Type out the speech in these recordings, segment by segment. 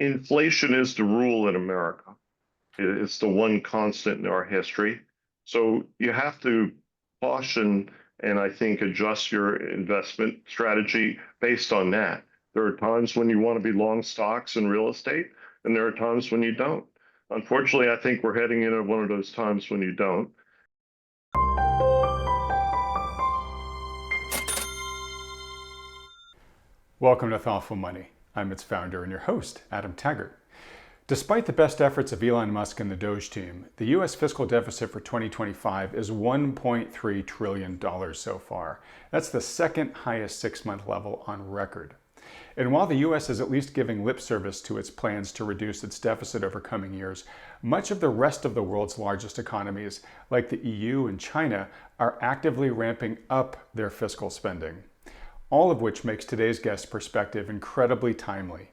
Inflation is the rule in America. It's the one constant in our history. So you have to caution and I think adjust your investment strategy based on that. There are times when you want to be long stocks and real estate, and there are times when you don't. Unfortunately, I think we're heading into one of those times when you don't. Welcome to Thoughtful Money. I'm its founder and your host, Adam Taggart. Despite the best efforts of Elon Musk and the DOGE team, the U.S. fiscal deficit for 2025 is $1.3 trillion so far. That's the second highest six-month level on record. And while the U.S. is at least giving lip service to its plans to reduce its deficit over coming years, much of the rest of the world's largest economies, like the EU and China, are actively ramping up their fiscal spending. All of which makes today's guest's perspective incredibly timely.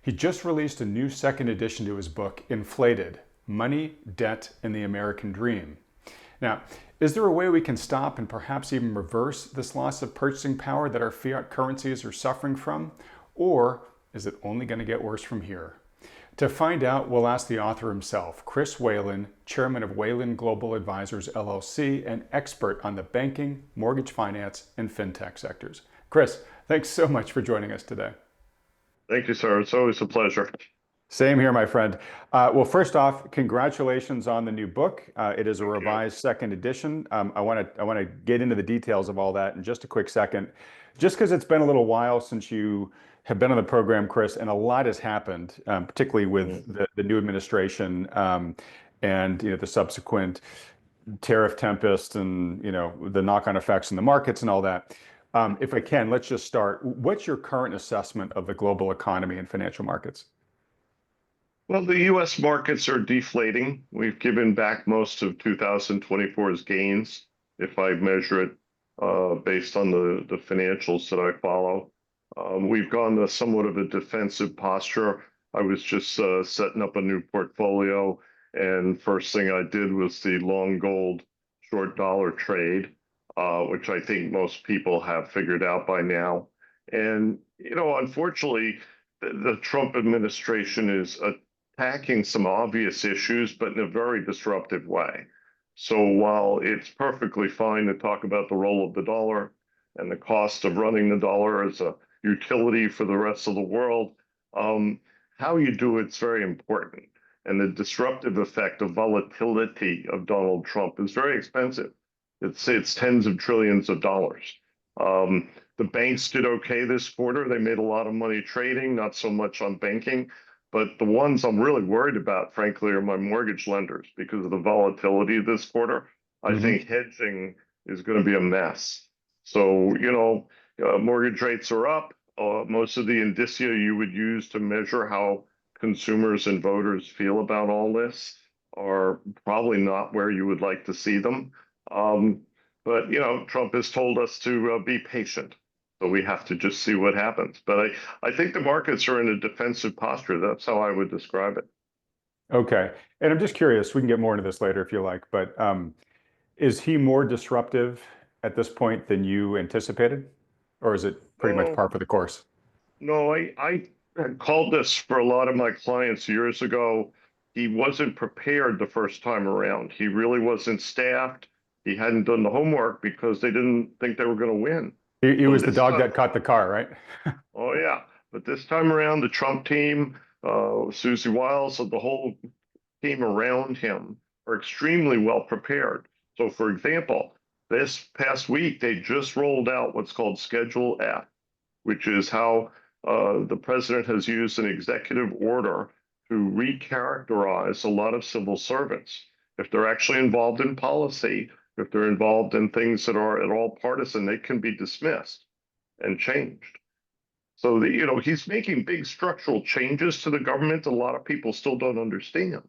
He just released a new second edition to his book, Inflated: Money, Debt, and the American Dream. Now, is there a way we can stop and perhaps even reverse this loss of purchasing power that our fiat currencies are suffering from? Or is it only going to get worse from here? To find out, we'll ask the author himself, Chris Whalen, chairman of Whalen Global Advisors LLC, and expert on the banking, mortgage finance, and fintech sectors. Chris, thanks so much for joining us today. Thank you, sir. It's always a pleasure. Same here, my friend. Well, first off, congratulations on the new book. It is a revised second edition. I want to get into the details of all that in just a quick second. Just because it's been a little while since you have been on the program, Chris, and a lot has happened, particularly with the new administration and the subsequent tariff tempest and the knock-on effects in the markets and all that. If I can, let's just start. What's your current assessment of the global economy and financial markets? Well, the U.S. markets are deflating. We've given back most of 2024's gains, if I measure it based on the financials that I follow. We've gone to somewhat of a defensive posture. I was just setting up a new portfolio, and first thing I did was the long gold, short dollar trade. Which I think most people have figured out by now. And, unfortunately, the Trump administration is attacking some obvious issues, but in a very disruptive way. So while it's perfectly fine to talk about the role of the dollar and the cost of running the dollar as a utility for the rest of the world, how you do it's very important. And the disruptive effect of volatility of Donald Trump is very expensive. It's tens of trillions of dollars. The banks did okay this quarter. They made a lot of money trading, not so much on banking. But the ones I'm really worried about, frankly, are my mortgage lenders because of the volatility this quarter. I think hedging is going to be a mess. So, mortgage rates are up. Most of the indicia you would use to measure how consumers and voters feel about all this are probably not where you would like to see them. But Trump has told us to be patient, so we have to just see what happens. But I think the markets are in a defensive posture. That's how I would describe it. Okay, and I'm just curious. We can get more into this later if you like. But is he more disruptive at this point than you anticipated, or is it pretty much No, par for the course? no, I had called this for a lot of my clients years ago. He wasn't prepared the first time around. He really wasn't staffed. He hadn't done the homework because they didn't think they were going to win. He So was the this dog time, that caught the car, right? oh yeah, but this time around, the Trump team, Susie Wiles, and the whole team around him are extremely well prepared. So, for example, this past week, they just rolled out what's called Schedule F, which is how the president has used an executive order to recharacterize a lot of civil servants. If they're actually involved in policy, if they're involved in things that are at all partisan, they can be dismissed and changed. So he's making big structural changes to the government that a lot of people still don't understand.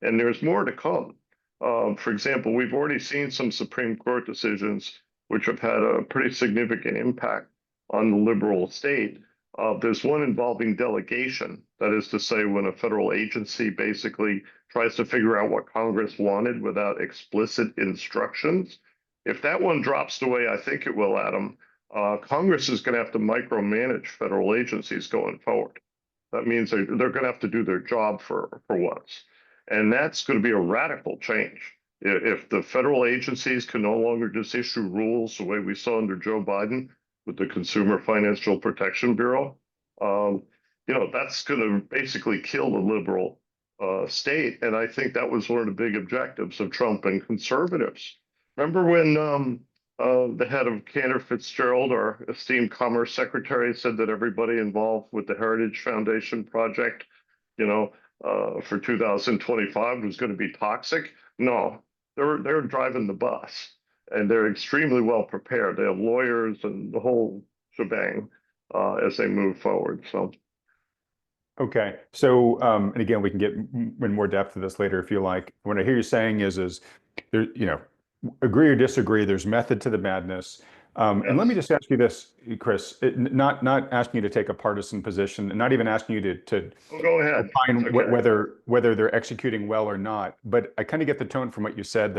And there's more to come. For example, we've already seen some Supreme Court decisions which have had a pretty significant impact on the liberal state. There's one involving delegation. That is to say, when a federal agency basically tries to figure out what Congress wanted without explicit instructions. If that one drops the way I think it will, Adam, Congress is going to have to micromanage federal agencies going forward. That means they're going to have to do their job for once. And that's going to be a radical change. If the federal agencies can no longer just issue rules the way we saw under Joe Biden with the Consumer Financial Protection Bureau, um, that's going to basically kill the liberal state. And I think that was one of the big objectives of Trump and conservatives. Remember when the head of Cantor Fitzgerald, our esteemed Commerce Secretary, said that everybody involved with the Heritage Foundation project, for 2025 was going to be toxic? No, they're driving the bus, and they're extremely well prepared. They have lawyers and the whole shebang as they move forward. So. Okay. So, and again, we can get in more depth to this later if you like. What I hear you saying is there, agree or disagree, there's method to the madness. And let me Yes. just ask you this, Chris, not asking you to take a partisan position and not even asking you to Well, go ahead. It's opine okay. whether they're executing well or not. But I kind of get the tone from what you said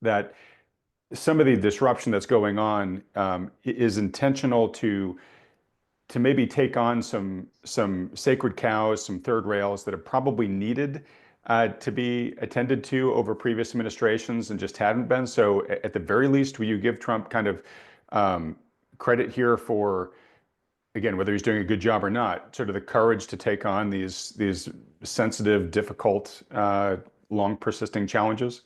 that some of the disruption that's going on is intentional to maybe take on some sacred cows, some third rails that are probably needed to be attended to over previous administrations and just hadn't been. So at the very least, will you give Trump kind of credit here for, again, whether he's doing a good job or not, sort of the courage to take on these sensitive, difficult, long persisting challenges?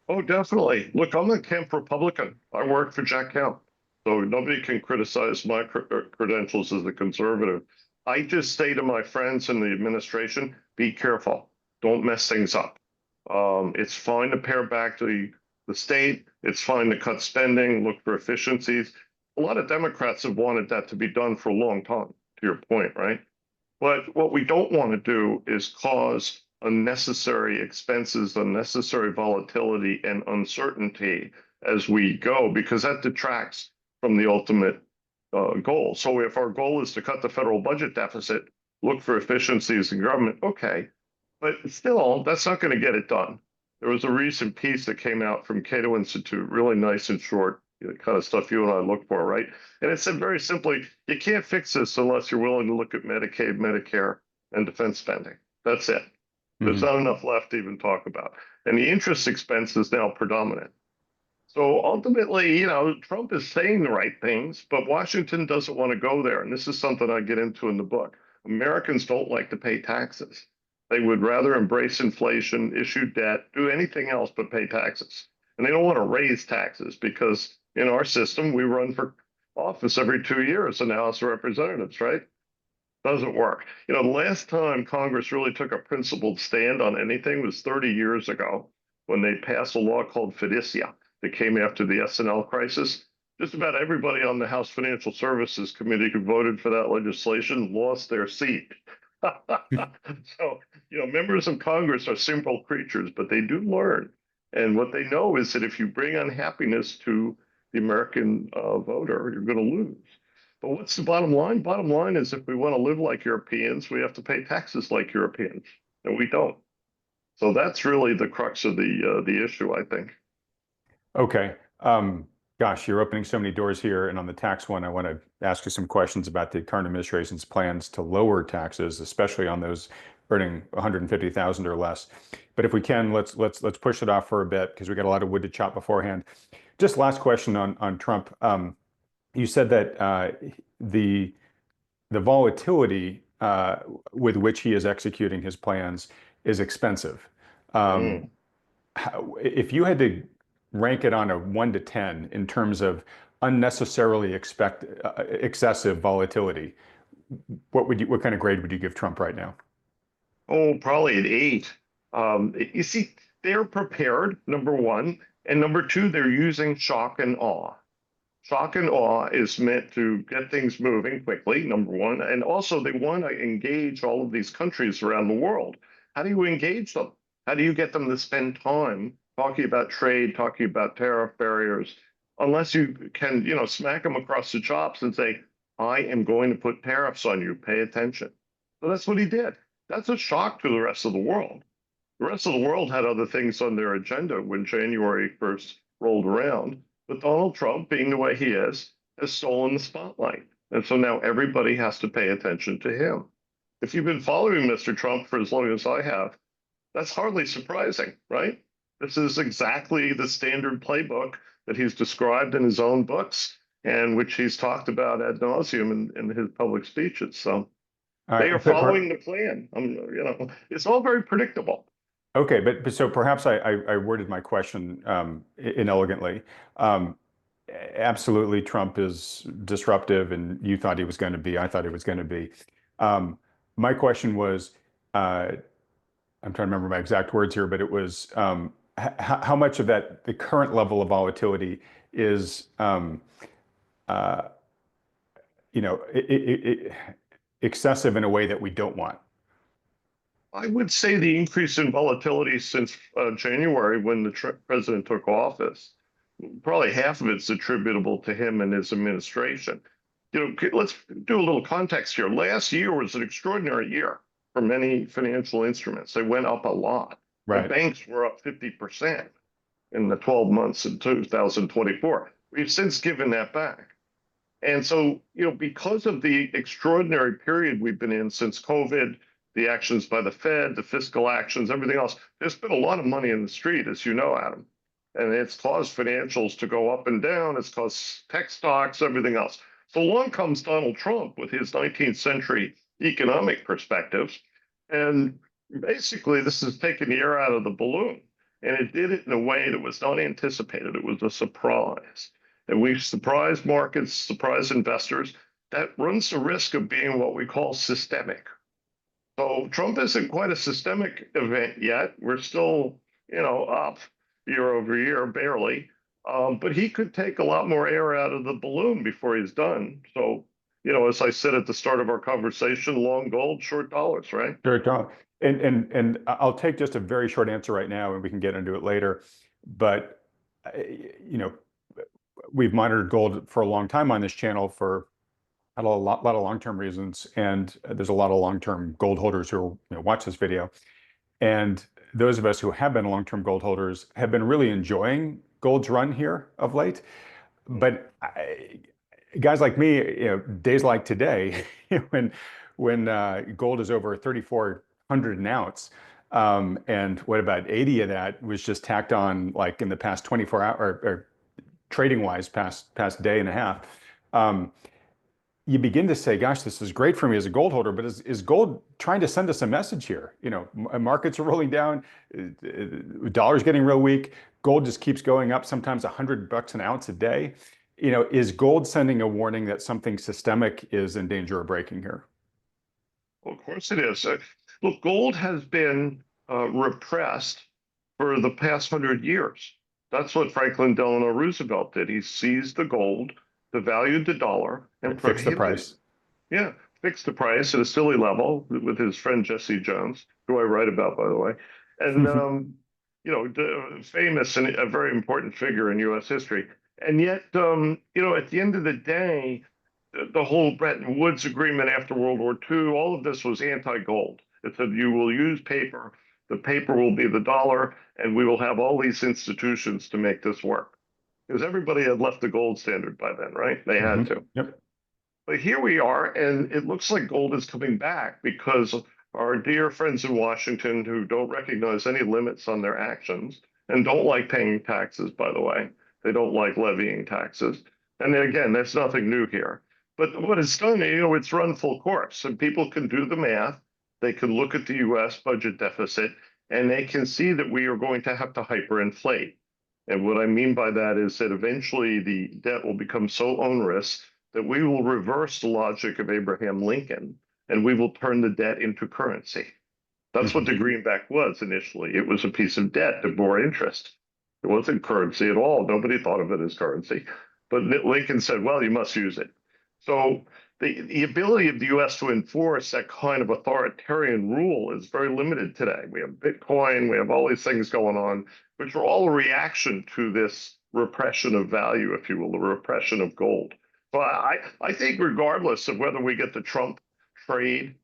Oh, definitely. Look, I'm a Kemp Republican. I work for Jack Kemp. So nobody can criticize my credentials as a conservative. I just say to my friends in the administration, be careful. Don't mess things up. It's fine to pare back the state. It's fine to cut spending, look for efficiencies. A lot of Democrats have wanted that to be done for a long time, to your point, right? But what we don't want to do is cause unnecessary expenses, unnecessary volatility, and uncertainty as we go, because that detracts from the ultimate goal. So if our goal is to cut the federal budget deficit, look for efficiencies in government, okay. But still, that's not going to get it done. There was a recent piece that came out from Cato Institute, really nice and short, the kind of stuff you and I look for, right? And it said very simply, you can't fix this unless you're willing to look at Medicaid, Medicare, and defense spending. That's it. There's Mhm. not enough left to even talk about. And the interest expense is now predominant. So ultimately, Trump is saying the right things, but Washington doesn't want to go there. And this is something I get into in the book. Americans don't like to pay taxes. They would rather embrace inflation, issue debt, do anything else but pay taxes. And they don't want to raise taxes because in our system, we run for office every 2 years in the House of Representatives, right? Doesn't work. The last time Congress really took a principled stand on anything was 30 years ago when they passed a law called fiducia that came after the S&L crisis. Just about everybody on the House Financial Services Committee who voted for that legislation lost their seat. So, members of Congress are simple creatures, but they do learn. And what they know is that if you bring unhappiness to the American voter, you're going to lose. But what's the bottom line? Bottom line is if we want to live like Europeans, we have to pay taxes like Europeans, and we don't. So that's really the crux of the issue, I think. Okay. Gosh, you're opening so many doors here. And on the tax one, I want to ask you some questions about the current administration's plans to lower taxes, especially on those earning 150,000 or less. But if we can, let's push it off for a bit because we got a lot of wood to chop beforehand. Just last question on Trump. You said that the volatility with which he is executing his plans is expensive. Mm. If you had to rank it on a 1 to 10 in terms of unnecessarily excessive volatility, what kind of grade would you give Trump right now? Oh, probably an 8. You see, they're prepared, number one. And number two, they're using shock and awe. Shock and awe is meant to get things moving quickly, number one. And also, they want to engage all of these countries around the world. How do you engage them? How do you get them to spend time talking about trade, talking about tariff barriers, unless you can, smack them across the chops and say, I am going to put tariffs on you, pay attention. So that's what he did. That's a shock to the rest of the world. The rest of the world had other things on their agenda when January 1st rolled around. But Donald Trump, being the way he is, has stolen the spotlight. And so now everybody has to pay attention to him. if you've been following Mr. Trump for as long as I have, that's hardly surprising, right? This is exactly the standard playbook that he's described in his own books and which he's talked about ad nauseum in his public speeches. So All they are right, following the plan. It's all very predictable. okay, but so perhaps I worded my question inelegantly. Um, Absolutely, Trump is disruptive, and you thought he was going to be. I thought he was going to be. Um, my question was, I'm trying to remember my exact words here, but it was how much of that, the current level of volatility is, uh, excessive in a way that we don't want. I would say the increase in volatility since January when the president took office, probably half of it's attributable to him and his administration. Let's do a little context here. Last year was an extraordinary year for many financial instruments. They went up a lot. The Right. banks were up 50% in the 12 months in 2024. We've since given that back. And so, because of the extraordinary period we've been in since COVID, the actions by the Fed, the fiscal actions, everything else, there's been a lot of money in the street, as you know, Adam. And it's caused financials to go up and down. It's caused tech stocks, everything else. So along comes Donald Trump with his 19th century economic perspectives. And basically, this has taken the air out of the balloon. And it did it in a way that was not anticipated. It was a surprise. And we've surprised markets, surprised investors. That runs the risk of being what we call systemic. So Trump isn't quite a systemic event yet. We're still, up year over year, barely. But he could take a lot more air out of the balloon before he's done. So, as I said at the start of our conversation, long gold, short dollars, right? Sure, Tom. And I'll take just a very short answer right now, and we can get into it later. But you know, we've monitored gold for a long time on this channel for a lot of long-term reasons, and there's a lot of long-term gold holders who watch this video. And those of us who have been long-term gold holders have been really enjoying gold's run here of late. But guys like me, days like today, when gold is over 3,400 an ounce, and what about 80 of that was just tacked on like in the past 24 hours or trading wise past day and a half. You begin to say, gosh, this is great for me as a gold holder, but is gold trying to send us a message here? Markets are rolling down, dollar's getting real weak, gold just keeps going up, sometimes $100 an ounce a day. Is gold sending a warning that something systemic is in danger of breaking here? Well, of course it is. Look, gold has been repressed for the past 100 years. That's what Franklin Delano Roosevelt did. He seized the gold, devalued the dollar, and Fix the prohibited. price. Yeah, fixed the price at a silly level with his friend Jesse Jones, who I write about, by the way. And, famous and a very important figure in U.S. history. And yet, at the end of the day, the whole Bretton Woods agreement after World War II, all of this was anti-gold. It said you will use paper, the paper will be the dollar, and we will have all these institutions to make this work. Because everybody had left the gold standard by then, right? They had to. Yep. But here we are, and it looks like gold is coming back because our dear friends in Washington who don't recognize any limits on their actions and don't like paying taxes, by the way, they don't like levying taxes. And then again, there's nothing new here. But what it's done, it's run full course, and people can do the math. They can look at the U.S. budget deficit, and they can see that we are going to have to hyperinflate. And what I mean by that is that eventually the debt will become so onerous that we will reverse the logic of Abraham Lincoln and we will turn the debt into currency. That's what the greenback was initially. It was a piece of debt that bore interest. It wasn't currency at all. Nobody thought of it as currency. But Lincoln said, well, you must use it. So the ability of the U.S. to enforce that kind of authoritarian rule is very limited today. We have Bitcoin, we have all these things going on, which are all a reaction to this repression of value, if you will, the repression of gold. So I think regardless of whether we get the Trump trade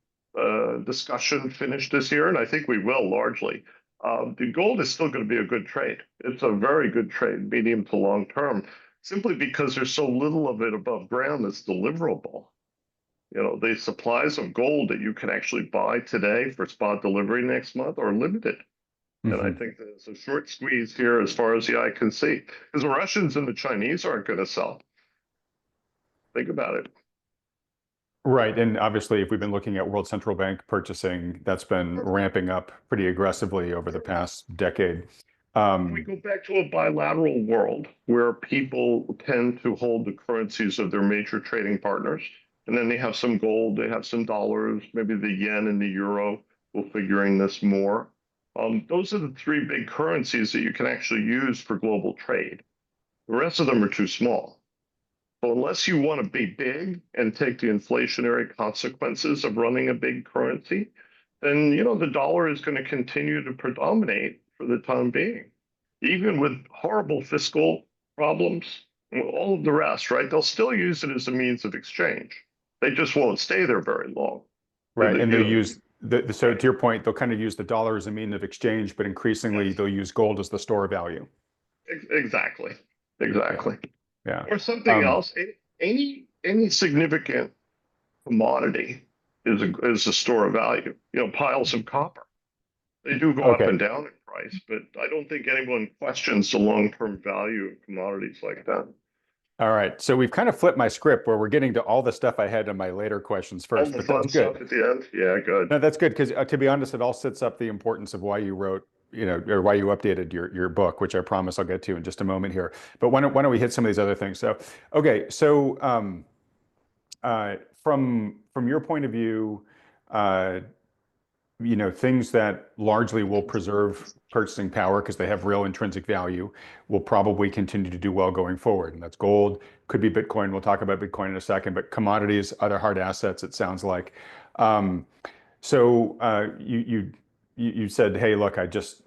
discussion finished this year, and I think we will largely, the gold is still going to be a good trade. It's a very good trade, medium to long term, simply because there's so little of it above ground that's deliverable. The supplies of gold that you can actually buy today for spot delivery next month are limited. And I Hmm. think there's a short squeeze here as far as the eye can see, because the Russians and the Chinese aren't going to sell. Think about it. Right. And obviously, if we've been looking at World Central Bank purchasing, that's been ramping up pretty aggressively over the past decade. We Um, go back to a bilateral world where people tend to hold the currencies of their major trading partners. And then they have some gold, they have some dollars, maybe the yen and the euro. We're figuring this more. Those are the three big currencies that you can actually use for global trade. The rest of them are too small. So unless you want to be big and take the inflationary consequences of running a big currency, then the dollar is going to continue to predominate for the time being. Even with horrible fiscal problems, all of the rest, right? They'll still use it as a means of exchange. They just won't stay there very long. right. And they'll use so Right. to your point, they'll kind of use the dollar as a mean of exchange, but increasingly Yes, they'll use gold as the store of value. exactly, Yeah. exactly. Yeah. Or something Um, else. Any significant commodity is a store of value. Piles of copper. They do go up okay. and down in price, but I don't think anyone questions the long-term value of commodities like that. All right. So we've kind of flipped my script where we're getting to all the stuff I had in my later questions All first, the but that's fun good. stuff at the end. Yeah, good. No, that's good because to be honest, it all sets up the importance of why you wrote, or why you updated your book, which I promise I'll get to in just a moment here. But why don't we hit some of these other things? So, okay, so from your point of view, uh, things that largely will preserve purchasing power because they have real intrinsic value will probably continue to do well going forward. And that's gold, could be Bitcoin. We'll talk about Bitcoin in a second, but commodities, other hard assets, it sounds like. Um, so you said, hey, look, I just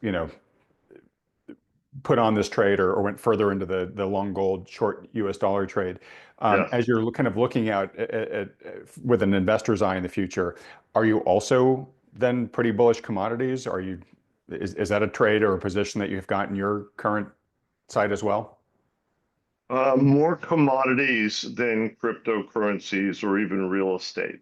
put on this trade or went further into the long gold, short U.S. dollar trade. Yes. As you're kind of looking out with an investor's eye in the future, are you also then pretty bullish commodities? Is that a trade or a position that you've got in your current side as well? More commodities than cryptocurrencies or even real estate.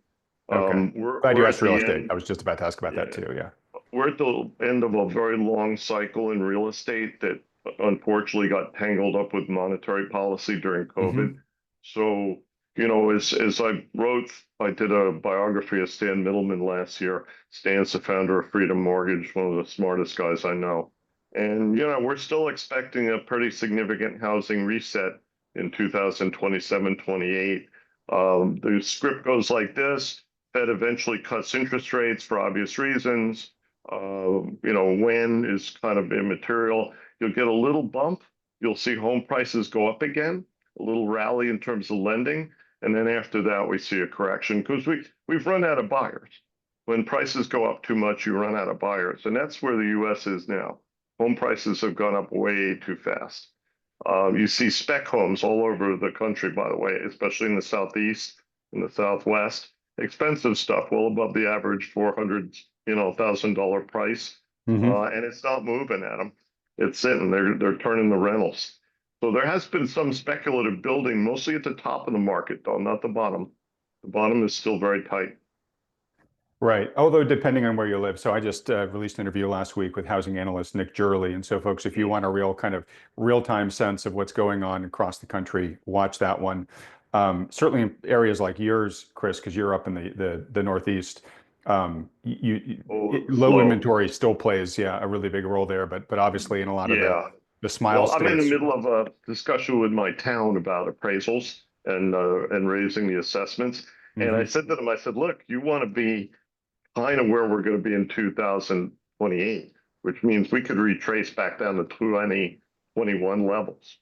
Okay. We're Glad you we're at asked real the estate. end. I was just about to ask about that Yeah, too. Yeah. we're at the end of a very long cycle in real estate that unfortunately got tangled up with monetary policy during COVID. Hmm. So, as I wrote, I did a biography of Stan Middleman last year. Stan's the founder of Freedom Mortgage, one of the smartest guys I know. And, we're still expecting a pretty significant housing reset in 2027, 28. The script goes like this. Fed eventually cuts interest rates for obvious reasons. When is kind of immaterial. You'll get a little bump. You'll see home prices go up again, a little rally in terms of lending. And then after that, we see a correction because we've run out of buyers. When prices go up too much, you run out of buyers. And that's where the US is now. Home prices have gone up way too fast. You see spec homes all over the country, by the way, especially in the Southeast, in the Southwest. Expensive stuff, well above the average 400, $1,000 price, Hmm. and it's not moving at them. It's sitting. They're turning the rentals. So there has been some speculative building, mostly at the top of the market, though, not the bottom. The bottom is still very tight. Right. Although depending on where you live. So I just released an interview last week with housing analyst Nick Jurley. And so folks, if you want a real kind of real-time sense of what's going on across the country, watch that one. Certainly in areas like yours, Chris, because you're up in the Northeast, Oh, low slow. inventory still plays, yeah, a really big role there. But obviously in a lot of Yeah. the smile Well, I'm in the states. middle of a discussion with my town about appraisals and raising the assessments. And I Hmm. said to them, I said, look, you want to be kind of where we're going to be in 2028, which means we could retrace back down to 2021 levels.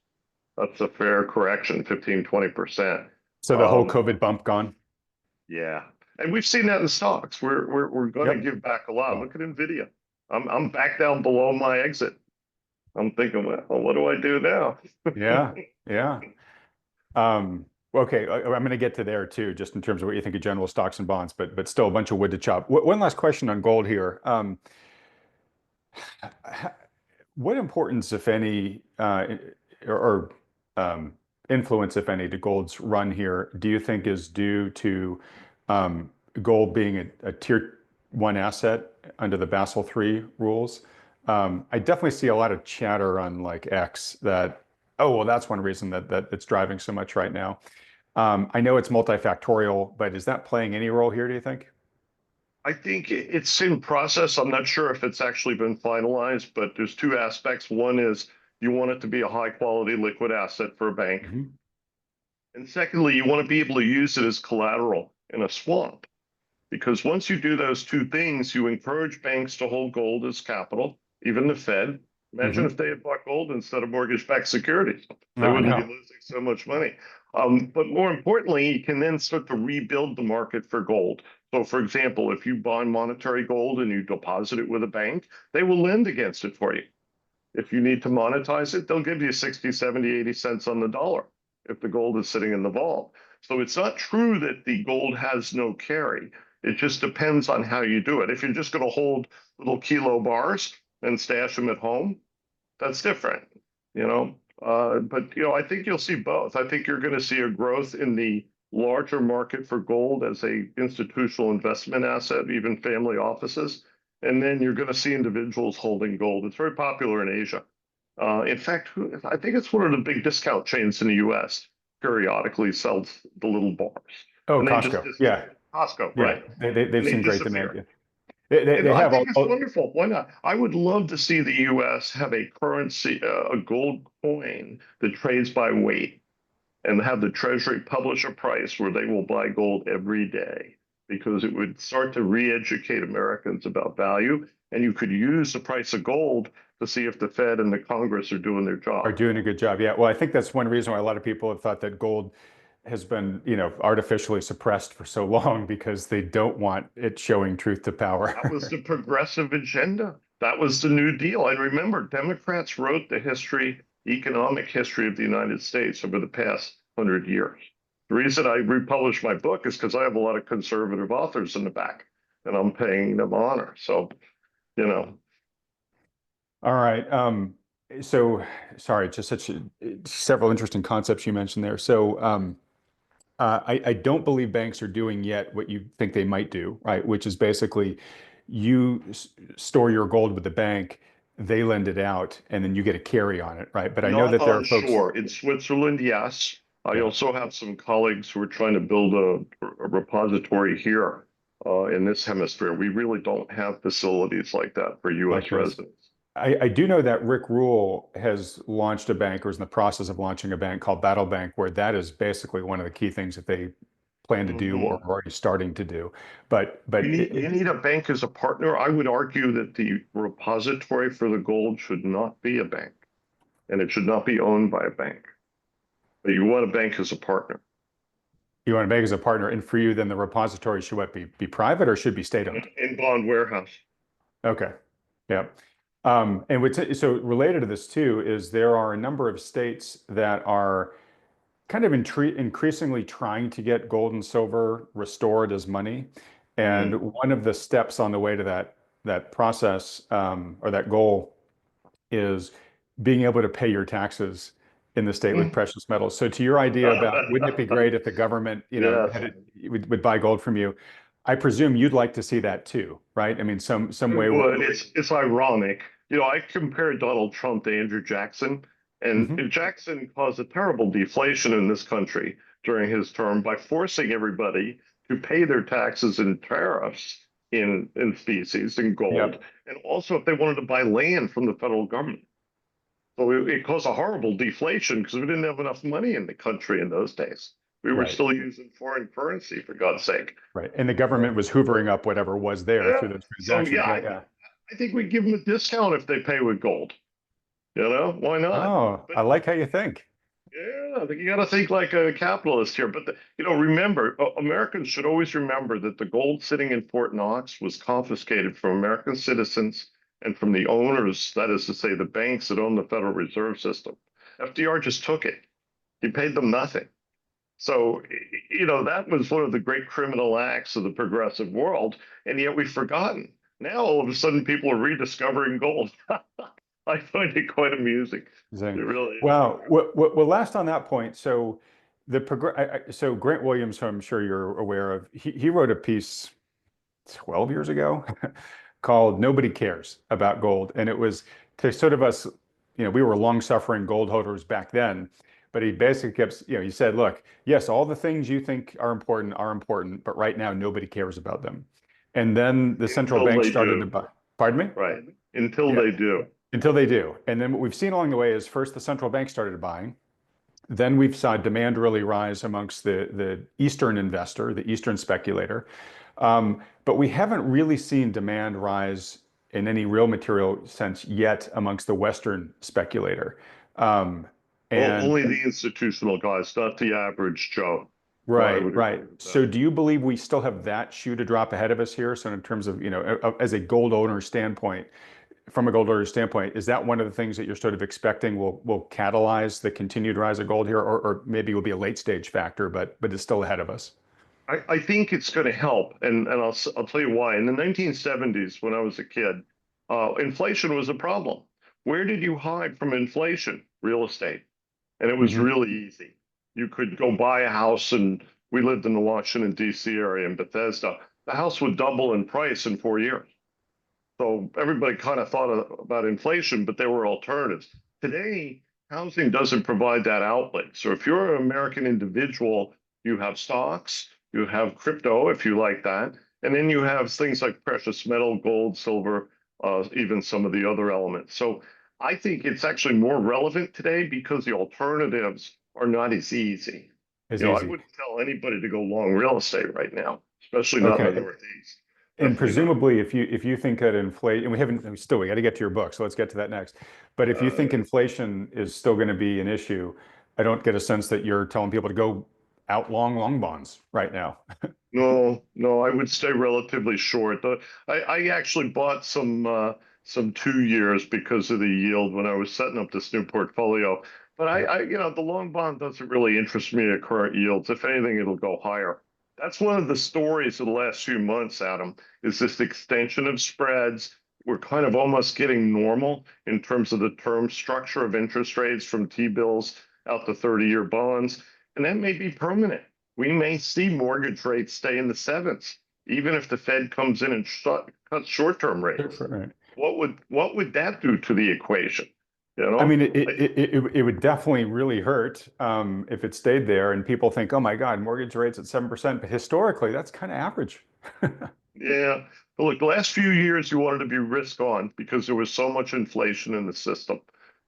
That's a fair correction, 15, 20%. So the whole Um, COVID bump gone. yeah. And we've seen that in stocks. We're going to Yep. give back a lot. Well, Look at Nvidia. I'm back down below my exit. I'm thinking, well, what do I do now? yeah. Yeah. Okay, I'm going to get to there too, just in terms of what you think of general stocks and bonds, but still a bunch of wood to chop. One last question on gold here. What importance, if any, or influence, if any, to gold's run here, do you think is due to gold being a tier one asset under the Basel III rules. I definitely see a lot of chatter on like X that, oh, well, that's one reason that it's driving so much right now. I know it's multifactorial, but is that playing any role here, do you think? I think it's in process. I'm not sure if it's actually been finalized, but there's two aspects. One is you want it to be a high quality liquid asset for a bank. Hmm. And secondly, you want to be able to use it as collateral in a swamp. Because once you do those two things, you encourage banks to hold gold as capital, even the Fed. Imagine if Hmm. they had bought gold instead of mortgage-backed securities. Oh, They I wouldn't be know. losing so much money. But more importantly, you can then start to rebuild the market for gold. So, for example, if you buy monetary gold and you deposit it with a bank, they will lend against it for you. If you need to monetize it, they'll give you 60, 70, 80 cents on the dollar if the gold is sitting in the vault. So it's not true that the gold has no carry. It just depends on how you do it. If you're just going to hold little kilo bars and stash them at home, that's different, you know. But I think you'll see both. I think you're going to see a growth in the larger market for gold as a institutional investment asset, even family offices, and then you're going to see individuals holding gold. It's very popular in Asia. In fact, I think it's one of the big discount chains in the U.S. periodically sells the little bars, Oh, and they just Costco. Yeah. disappear. Costco, Yeah. right? They've And they seen great demand. disappear. Yeah. They, And they I have think all, it's wonderful. Why not? I would love to see the U.S. have a currency, a gold coin that trades by weight, and have the Treasury publish a price where they will buy gold every day, because it would start to re-educate Americans about value. And you could use the price of gold to see if the Fed and the Congress are doing their are job. doing a good job. Yeah. Well, I think that's one reason why a lot of people have thought that gold has been, artificially suppressed for so long because they don't want it showing truth to That was power. the progressive agenda. That was the New Deal. And remember, Democrats wrote the history, economic history of the United States over the past 100 years. The reason I republished my book is because I have a lot of conservative authors in the back, and I'm paying them honor. So, you know, All right. So sorry, just several interesting concepts you mentioned there. So I don't believe banks are doing yet what you think they might do, right? Which is basically you store your gold with the bank, they lend it out, and then you get a carry on it, right? But I know not that there are folks, onshore. In Switzerland, yes. I yeah, also have some colleagues who are trying to build a repository here in this hemisphere. We really don't have facilities like that for like U.S. this. residents. I do know that Rick Rule has launched a bank or is in the process of launching a bank called Battle Bank, where that is basically one of the key things that they plan to do or Mhm. are already starting to do. But You need a bank as a partner. I would argue that the repository for the gold should not be a bank, and it should not be owned by a bank. But you want a bank as a partner you want a bank as a partner, and for you, then the repository should what be private or should be state owned? in bond warehouse. Okay. Yeah. And so related to this too is there are a number of states that are kind of increasingly trying to get gold and silver restored as money. And Mm. one of the steps on the way to that process or that goal is being able to pay your taxes in the state with precious metals. So to your idea about wouldn't it be great if the government, Yes, would buy gold from you? I presume you'd like to see that too, right? I mean, some it way where. would. It's ironic. I compared Donald Trump to Andrew Jackson, and Mhm. Jackson caused a terrible deflation in this country during his term by forcing everybody to pay their taxes and tariffs in species in gold, Yep. and also if they wanted to buy land from the federal government. So it caused a horrible deflation because we didn't have enough money in the country in those days. We were Right. still using foreign currency, for God's sake. Right. And the government was hoovering up whatever was there Yeah. through those So transactions. yeah, Right. Yeah. I think we give them a discount if they pay with gold. Why not? Oh, But I like how you think. yeah, you got to think like a capitalist here. But remember, Americans should always remember that the gold sitting in Fort Knox was confiscated from American citizens and from the owners, that is to say, the banks that own the Federal Reserve System. FDR just took it. He paid them nothing. So, that was one of the great criminal acts of the progressive world, and yet we've forgotten. Now, all of a sudden, people are rediscovering gold. I find it quite amusing. It Zing. really is. Wow. Well, last on that point. So So Grant Williams, who I'm sure you're aware of, he wrote a piece 12 years ago called "Nobody Cares About Gold," and it was to sort of us, we were long-suffering gold holders back then, but he basically kept, he said, look, yes, all the things you think are important, but right now nobody cares about them. And then the central Until bank they started to do, buy. Pardon me? right? Until Yeah, they do. until they do. And then what we've seen along the way is first the central bank started buying. Then we've saw demand really rise amongst the Eastern investor, the Eastern speculator. But we haven't really seen demand rise in any real material sense yet amongst the Western speculator. Um, and Only the institutional guys, not the average Joe. So I right, would right. agree with that. So do you believe we still have that shoe to drop ahead of us here? So in terms of, as a gold owner standpoint, from a gold owner standpoint, is that one of the things that you're sort of expecting will catalyze the continued rise of gold here, or maybe will be a late stage factor, but it's still ahead of us? I think it's going to help, and I'll tell you why. In the 1970s, when I was a kid, inflation was a problem. Where did you hide from inflation? Real estate, and it was Hmm. really easy. You could go buy a house, and we lived in the Washington D.C. area in Bethesda. The house would double in price in 4 years. So everybody kind of thought about inflation, but there were alternatives. Today, housing doesn't provide that outlet. So if you're an American individual, you have stocks, you have crypto, if you like that, and then you have things like precious metal, gold, silver, even some of the other elements. So I think it's actually more relevant today because the alternatives are not as easy. Is I easy. wouldn't tell anybody to go long real estate right now, especially not in the Okay. Northeast. And Definitely not. presumably, if you think that inflation, and we got to get to your book, so let's get to that next. But if you Uh, think inflation is still going to be an issue, I don't get a sense that you're telling people to go out long bonds right now. No, no, I would stay relatively short. I actually bought some 2 years because of the yield when I was setting up this new portfolio. But Yeah. the long bond doesn't really interest me at current yields. If anything, it'll go higher. That's one of the stories of the last few months, Adam, is this extension of spreads. We're kind of almost getting normal in terms of the term structure of interest rates from T-bills out to 30-year bonds, and that may be permanent. We may see mortgage rates stay in the sevens, even if the Fed comes in and cuts short-term rates. Right. What would that do to the equation? You I know, mean, it would definitely really hurt if it stayed there, and people think, oh my God, mortgage rates at 7%, but historically, that's kind of average. yeah. But look, the last few years you wanted to be risk on because there was so much inflation in the system.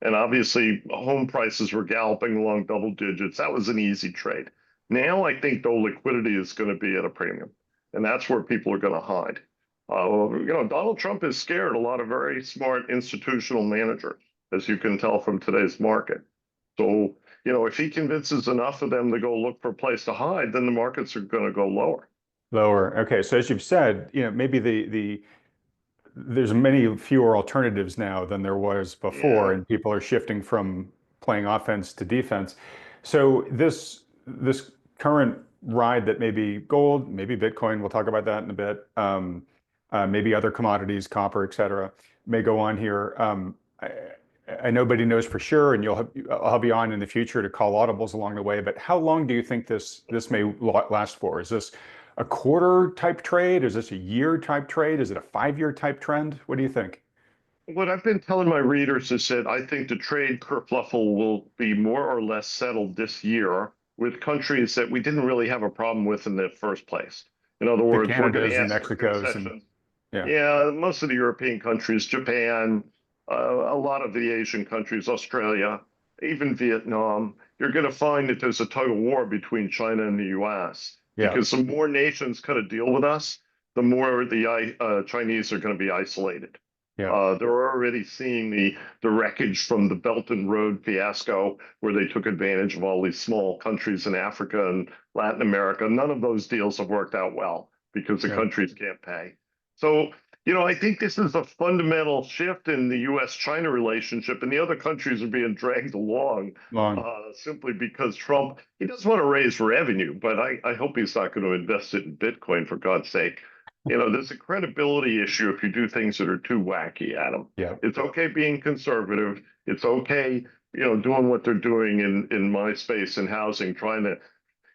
And obviously, home prices were galloping along double digits. That was an easy trade. Now, I think though liquidity is going to be at a premium, and that's where people are going to hide. Donald Trump has scared a lot of very smart institutional managers, as you can tell from today's market. So, if he convinces enough of them to go look for a place to hide, then the markets are going to go lower. Lower. Okay, so as you've said, maybe there's many fewer alternatives now than there was before, Yeah. and people are shifting from playing offense to defense. So this current ride that maybe gold, maybe Bitcoin, we'll talk about that in a bit, maybe other commodities, copper, et cetera, may go on here. I nobody knows for sure, and I'll have you on in the future to call audibles along the way. But how long do you think this may last for? Is this a quarter type trade? Is this a year type trade? Is it a 5 year type trend? What do you think? What I've been telling my readers is that I think the trade kerfluffle will be more or less settled this year with countries that we didn't really have a problem with in the first place. In other The words, we're going Canadas to and ask for Mexicos and concessions. yeah, Yeah, most of the European countries, Japan, a lot of the Asian countries, Australia, even Vietnam, you're going to find that there's a tug of war between China and the U.S. yeah, because the more nations kind of deal with us, the more the Chinese are going to be isolated. yeah, They're already seeing the wreckage from the Belt and Road fiasco, where they took advantage of all these small countries in Africa and Latin America. None of those deals have worked out well because the yeah. countries can't pay. So, I think this is a fundamental shift in the U.S.-China relationship, and the other countries are being dragged along Long. simply because Trump, he does want to raise revenue, but I hope he's not going to invest it in Bitcoin, for God's sake. There's a credibility issue if you do things that are too wacky, Adam. Yeah. It's okay being conservative. It's okay doing what they're doing in my space in housing, trying to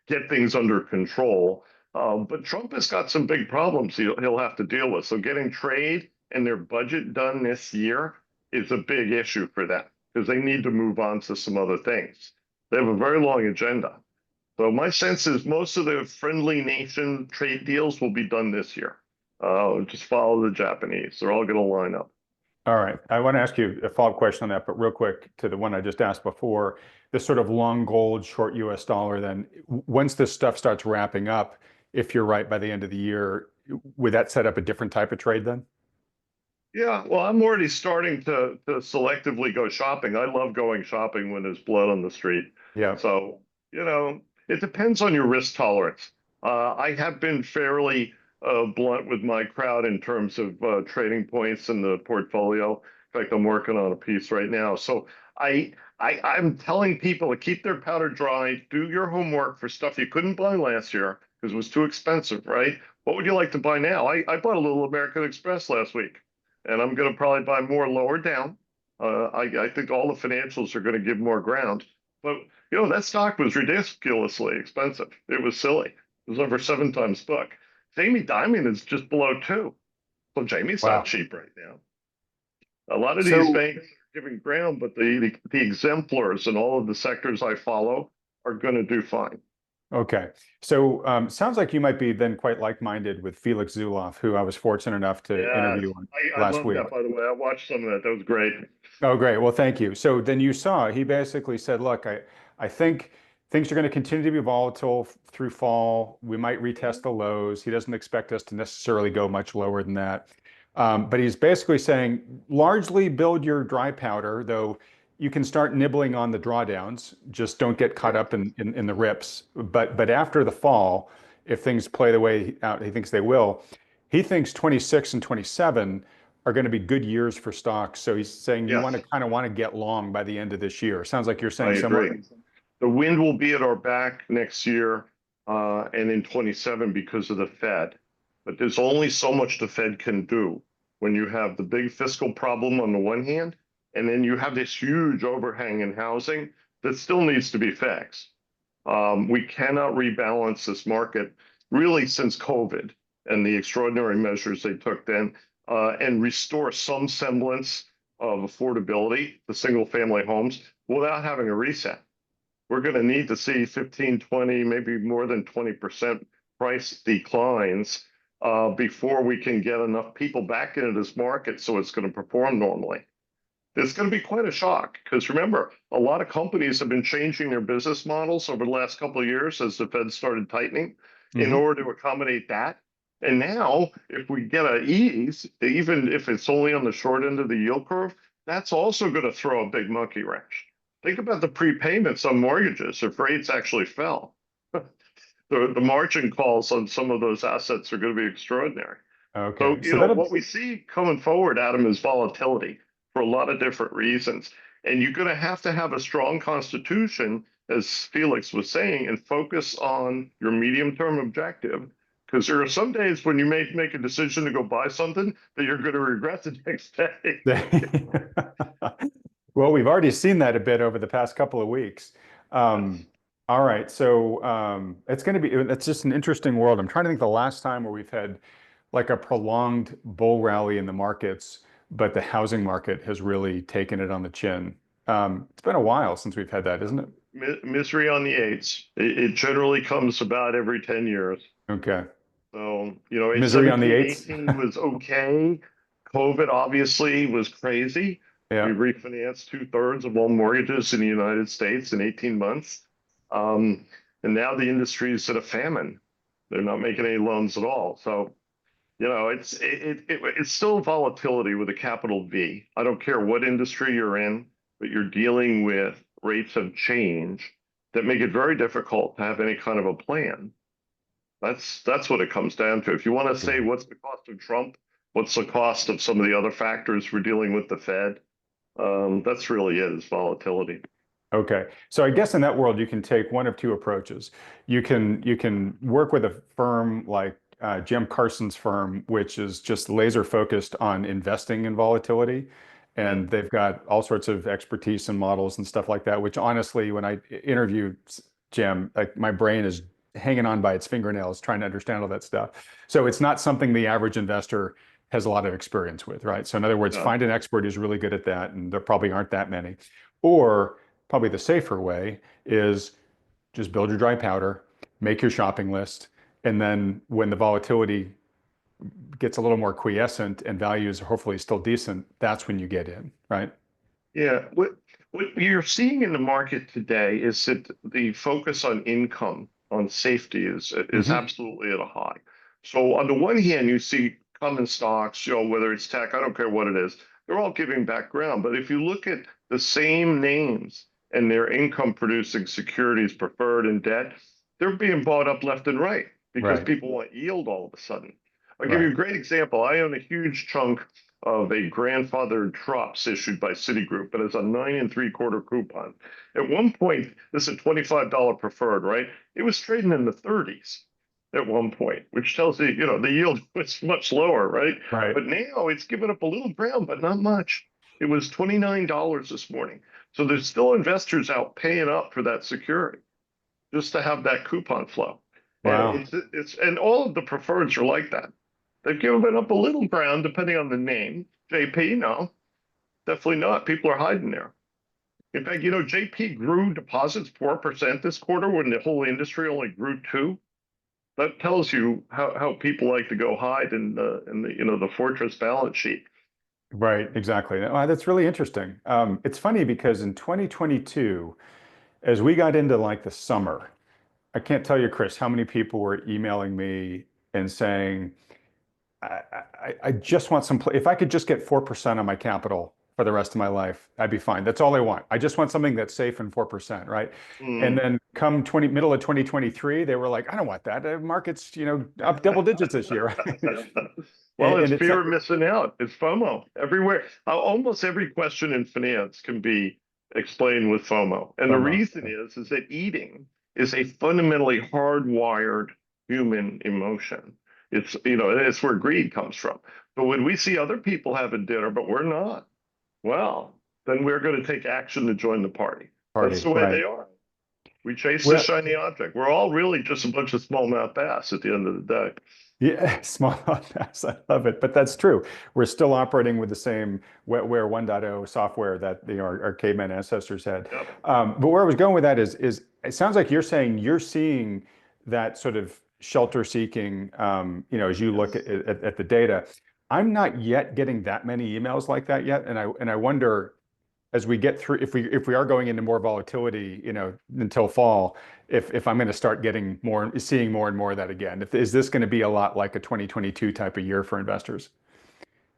get things under control. But Trump has got some big problems he'll have to deal with. So getting trade and their budget done this year is a big issue for them because they need to move on to some other things. They have a very long agenda. So my sense is most of the friendly nation trade deals will be done this year. Just follow the Japanese. They're all going to line up. All right. I want to ask you a follow-up question on that, but real quick to the one I just asked before, this sort of long gold, short US dollar, then once this stuff starts wrapping up, if you're right by the end of the year, would that set up a different type of trade then? Yeah, well, I'm already starting to selectively go shopping. I love going shopping when there's blood on the street. Yeah. So, it depends on your risk tolerance. I have been fairly blunt with my crowd in terms of trading points in the portfolio. In fact, I'm working on a piece right now. So I'm telling people to keep their powder dry, do your homework for stuff you couldn't buy last year because it was too expensive, right? What would you like to buy now? I bought a little American Express last week and I'm going to probably buy more lower down. I think all the financials are going to give more ground. But, that stock was ridiculously expensive. It was silly. It was over 7 times book. Jamie Dimon is just below 2. So Jamie's not Wow. cheap right now. A lot of these So, banks are giving ground, but the exemplars in all of the sectors I follow are going to do fine. okay. So, sounds like you might be then quite like-minded with Felix Zulauf, who I was fortunate enough to Yes, interview on I last love week. that, by the way. I watched some of that. That was great. Oh, great. Well, thank you. So then you saw, he basically said, look, I think things are going to continue to be volatile through fall. We might retest the lows. He doesn't expect us to necessarily go much lower than that. But he's basically saying largely build your dry powder, though you can start nibbling on the drawdowns. Just don't get caught Yeah. up in the rips. But after the fall, if things play the way out he thinks they will, he thinks 26 and 27 are going to be good years for stocks. So he's saying you Yes, want to get long by the end of this year. Sounds like you're I saying similar. agree. The wind will be at our back next year and in 27 because of the Fed. But there's only so much the Fed can do when you have the big fiscal problem on the one hand, and then you have this huge overhang in housing that still needs to be fixed. We cannot rebalance this market really since COVID and the extraordinary measures they took then and restore some semblance of affordability to single family homes without having a reset. We're going to need to see 15, 20, maybe more than 20% price declines before we can get enough people back into this market so it's going to perform normally. It's going to be quite a shock because remember, a lot of companies have been changing their business models over the last couple of years as the Fed started tightening in Hmm. order to accommodate that. And now, if we get an ease, even if it's only on the short end of the yield curve, that's also going to throw a big monkey wrench. Think about the prepayments on mortgages if rates actually fell. The margin calls on some of those assets are going to be extraordinary. So, Okay. So that'll, what we see coming forward, Adam, is volatility for a lot of different reasons. And you're going to have a strong constitution, as Felix was saying, and focus on your medium term objective. Because there are some days when you may make a decision to go buy something that you're going to regret the next day. well, we've already seen that a bit over the past couple of weeks. Yes. All right. So it's just an interesting world. I'm trying to think the last time where we've had like a prolonged bull rally in the markets, but the housing market has really taken it on the chin. It's been a while since we've had that, isn't it? Misery on the eights. It generally comes about every 10 years. Okay. So, Misery on the 17, eights. 18 was okay. COVID obviously was crazy. We Yeah. refinanced 2/3 of all mortgages in the United States in 18 months. Um, and now the industry is at a famine. They're not making any loans at all. So, it's still volatility with a capital V. I don't care what industry you're in, but you're dealing with rates of change that make it very difficult to have any kind of a plan. That's what it comes down to. If you want to say what's the cost of Trump, what's the cost of some of the other factors we're dealing with the Fed, that's really it, is volatility. Okay. So I guess in that world, you can take one of two approaches. You can work with a firm like Jim Carson's firm, which is just laser focused on investing in volatility. Yeah. and they've got all sorts of expertise and models and stuff like that, which honestly, when I interview Jim, like my brain is hanging on by its fingernails trying to understand all that stuff. So it's not something the average investor has a lot of experience with, right? So in other words, No. find an expert who's really good at that, and there probably aren't that many. Or probably the safer way is just build your dry powder, make your shopping list, and then when the volatility gets a little more quiescent and values are hopefully still decent, that's when you get in, right? Yeah. What you're seeing in the market today is that the focus on income, on safety is Hmm. absolutely at a high. So on the one hand, you see common stocks, whether it's tech, I don't care what it is, they're all giving back ground. But if you look at the same names and their income producing securities, preferred and debt, they're being bought up left and right because Right, people want yield all of a sudden. I'll give you right, a great example. I own a huge chunk of a grandfathered TRUPS issued by Citigroup, but it's a 9 3/4 coupon. At one point, this is a $25 preferred, right? It was trading in the 30s at one point, which tells you, the yield was much lower, right? right. But now it's given up a little ground, but not much. It was $29 this morning. So there's still investors out paying up for that security just to have that coupon flow. And Wow. and all of the preferreds are like that. They've given up a little ground depending on the name. JP, no, definitely not. People are hiding there. In fact, JP grew deposits 4% this quarter when the whole industry only grew 2. That tells you how people like to go hide in the fortress balance sheet. Right, exactly. That's really interesting. It's funny because in 2022, as we got into like the summer, I can't tell you, Chris, how many people were emailing me and saying, I just want some, if I could just get 4% on my capital for the rest of my life, I'd be fine. That's all I want. I just want something that's safe and 4%, right? And Mm. then come middle of 2023, they were like, I don't want that. The market's, up double digits this year, right? Well, it's And it's, fear of missing out. It's FOMO everywhere. Almost every question in finance can be explained with FOMO. And the FOMO. reason is that eating is a fundamentally hardwired human emotion. It's where greed comes from. But when we see other people having dinner, but we're not, well, then we're going to take action to join the party. That's Party, the way right. they are. We chase the Well, shiny object. We're all really just a bunch of smallmouth bass at the end of the day. yeah, small outcasts. I love it, but that's true. We're still operating with the same wetware 1.0 software that our caveman ancestors had. Yep. But where I was going with that is it sounds like you're saying you're seeing that sort of shelter seeking, as you look Yes. at the data. I'm not yet getting that many emails like that yet, and I wonder as we get through, if we are going into more volatility, until fall, if I'm going to start seeing more and more of that again. Is this going to be a lot like a 2022 type of year for investors,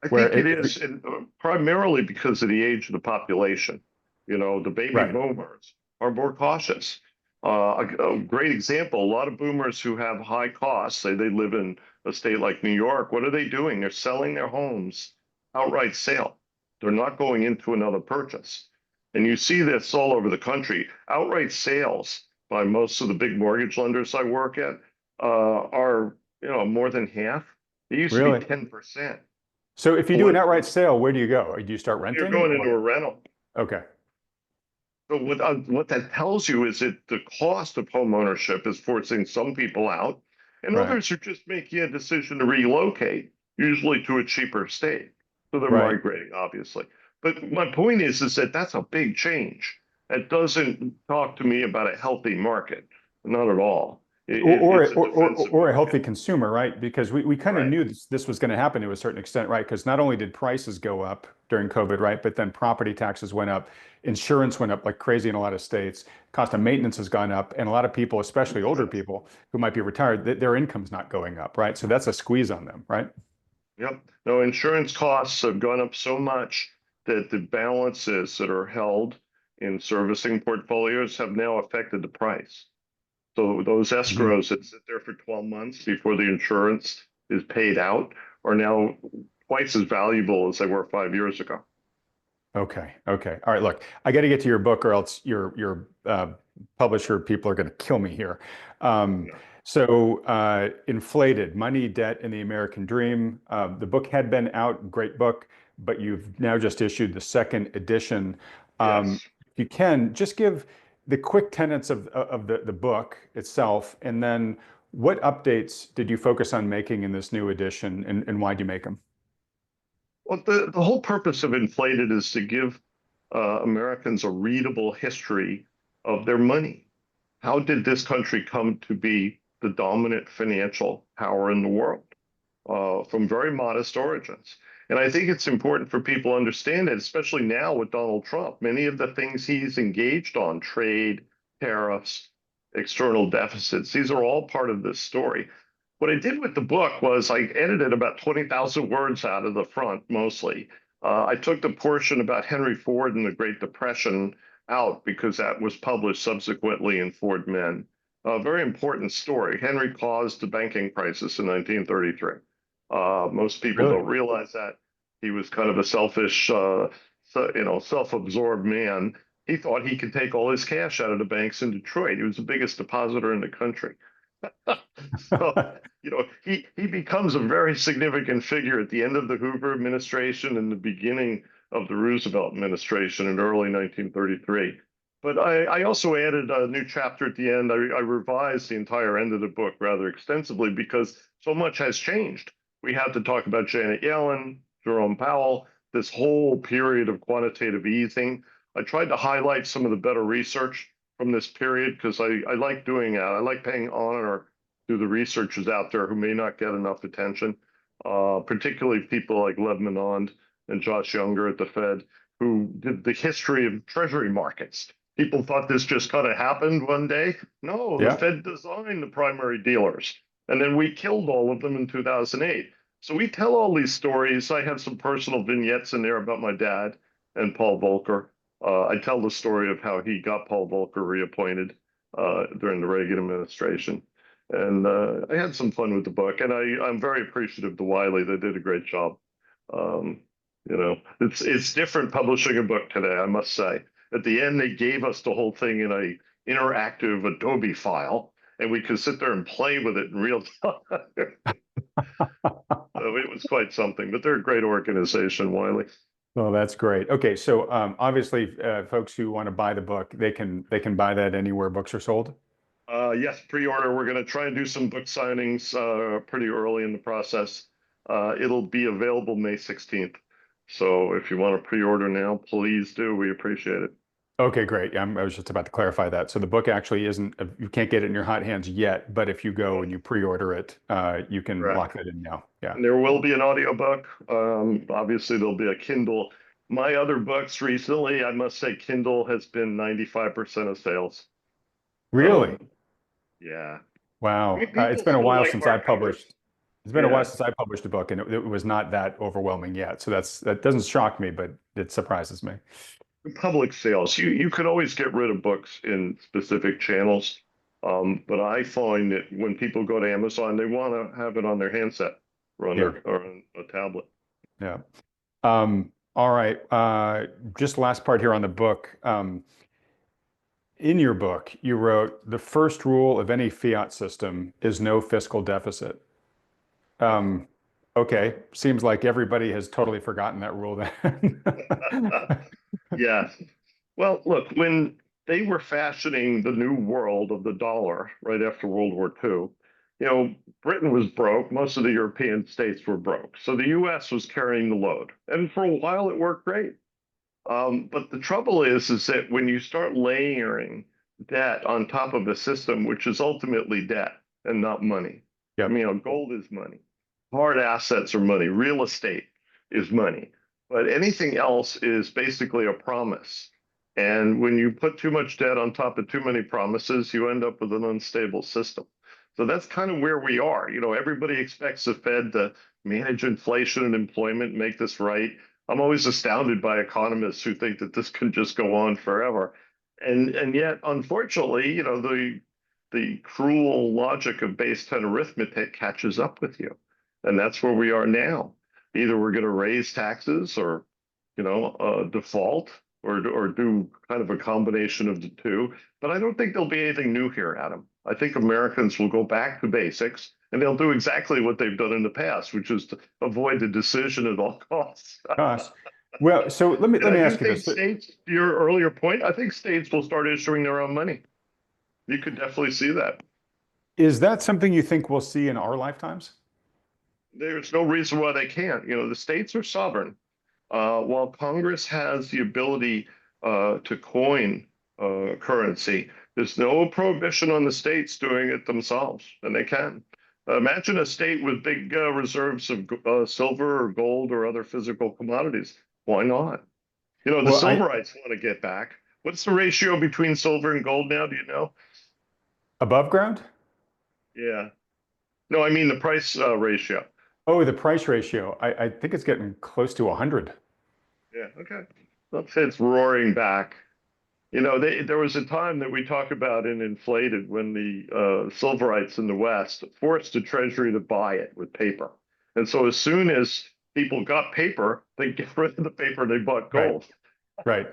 I where think it if we, is, and primarily because of the age of the population. The baby right, boomers are more cautious. A great example, a lot of boomers who have high costs, say they live in a state like New York, what are they doing? They're selling their homes outright sale. They're not going into another purchase. And you see this all over the country. Outright sales by most of the big mortgage lenders I work at are, more than half. It used to be really? 10%. So if you So do an what outright sale, where do you go? Do you start you're renting going into a or? rental. Okay, So what that tells you is that the cost of home ownership is forcing some people out, and right, others are just making a decision to relocate, usually to a cheaper state. So they're right. migrating, obviously. But my point is that that's a big change. That doesn't talk to me about a healthy market. Not at all. It's Or, a or, or, defensive or a market. healthy consumer, right? Because we kind of Right. knew this was going to happen to a certain extent, right? Because not only did prices go up during COVID, right? But then property taxes went up, insurance went up like crazy in a lot of states, cost of maintenance has gone up, and a lot of people, especially older Insurance. people who might be retired, their income's not going up, right? So that's a squeeze on them, right? Yep. No, insurance costs have gone up so much that the balances that are held in servicing portfolios have now affected the price. So those Mhm. escrows that sit there for 12 months before the insurance is paid out are now twice as valuable as they were 5 years ago. Okay. Okay. All right. Look, I got to get to your book, or else your publisher people are going to kill me here. Um, Yeah. Inflated: Money, Debt, and the American Dream. The book had been out. Great book. but you've now just issued the second edition. Yes. If you can, just give the quick tenets of the book itself, and then what updates did you focus on making in this new edition, and why do you make them? Well, the whole purpose of Inflated is to give Americans a readable history of their money. How did this country come to be the dominant financial power in the world from very modest origins? And I think it's important for people to understand it, especially now with Donald Trump. Many of the things he's engaged on, trade, tariffs, external deficits, these are all part of this story. What I did with the book was I edited about 20,000 words out of the front mostly. I took the portion about Henry Ford and the Great Depression out because that was published subsequently in Ford Men. A very important story. Henry caused the banking crisis in 1933. Most people Really? don't realize that. He was kind of a selfish, self-absorbed man. He thought he could take all his cash out of the banks in Detroit. He was the biggest depositor in the country. So, he becomes a very significant figure at the end of the Hoover administration and the beginning of the Roosevelt administration in early 1933. But I also added a new chapter at the end. I revised the entire end of the book rather extensively because so much has changed. We had to talk about Janet Yellen, Jerome Powell, this whole period of quantitative easing. I tried to highlight some of the better research from this period because I like doing that. I like paying honor to the researchers out there who may not get enough attention, particularly people like Lev Menand and Josh Younger at the Fed, who did the history of treasury markets. People thought this just kind of happened one day. No, the Yeah. Fed designed the primary dealers, and then we killed all of them in 2008. So we tell all these stories. I have some personal vignettes in there about my dad and Paul Volcker. I tell the story of how he got Paul Volcker reappointed during the Reagan administration. And I had some fun with the book, and I'm very appreciative to Wiley. They did a great job. Um, it's different publishing a book today, I must say. At the end, they gave us the whole thing in a interactive Adobe file, and we could sit there and play with it in real time. So it was quite something, but they're a great organization, Wiley. Well, that's great. Okay, so obviously, folks who want to buy the book, they can buy that anywhere books are sold. Yes, pre-order. We're going to try and do some book signings pretty early in the process. It'll be available May 16th. So if you want to pre-order now, please do. We appreciate it. Okay, great. I was just about to clarify that. So the book actually isn't, you can't get it in your hot hands yet, but if you go and you pre-order it, you can Correct. lock that in now. Yeah. And there will be an audiobook. Obviously, there'll be a Kindle. My other books recently, I must say, Kindle has been 95% of sales. Really? Um, yeah. I Wow. mean, It's people been a still while like since I hardcovers. published. It's been a while Yeah. since I published a book, and it was not that overwhelming yet. So that doesn't shock me, but it surprises me. Public sales. You could always get rid of books in specific channels. But I find that when people go to Amazon, they want to have it on their handset Yeah. or on a tablet. Yeah. All right. Just last part here on the book. In your book, you wrote the first rule of any fiat system is no fiscal deficit. Um, okay, seems like everybody has totally forgotten that rule then. Yeah. Well, look, when they were fashioning the new world of the dollar right after World War II, Britain was broke. Most of the European states were broke. So the US was carrying the load. And for a while, it worked great. But the trouble is that when you start layering debt on top of a system, which is ultimately debt and not money. I Yep. mean, gold is money, hard assets are money, real estate is money, but anything else is basically a promise. And when you put too much debt on top of too many promises, you end up with an unstable system. So that's kind of where we are. Everybody expects the Fed to manage inflation and employment, make this right. I'm always astounded by economists who think that this can just go on forever. And yet, unfortunately, the cruel logic of base 10 arithmetic catches up with you. And that's where we are now. Either we're going to raise taxes or, default or do kind of a combination of the two. But I don't think there'll be anything new here, Adam. I think Americans will go back to basics. And they'll do exactly what they've done in the past, which is to avoid the decision at all costs. Cost. Well, so let And I me do ask you think this. states, your earlier point, I think states will start issuing their own money. You could definitely see that. Is that something you think we'll see in our lifetimes? There's no reason why they can't. The states are sovereign. While Congress has the ability to coin currency, there's no prohibition on the states doing it themselves, and they can. Imagine a state with big reserves of silver or gold or other physical commodities. Why not? The Well, silverites want to get back. What's the ratio between silver and gold now? Do you know? above ground? Yeah. No, I mean the price ratio. Oh, the price ratio. I think it's getting close to 100. Yeah. Okay. Let's say it's roaring back. There was a time that we talk about in Inflated when the Silverites in the West forced the Treasury to buy it with paper. And so as soon as people got paper, they get rid of the paper, they bought Right, gold. right,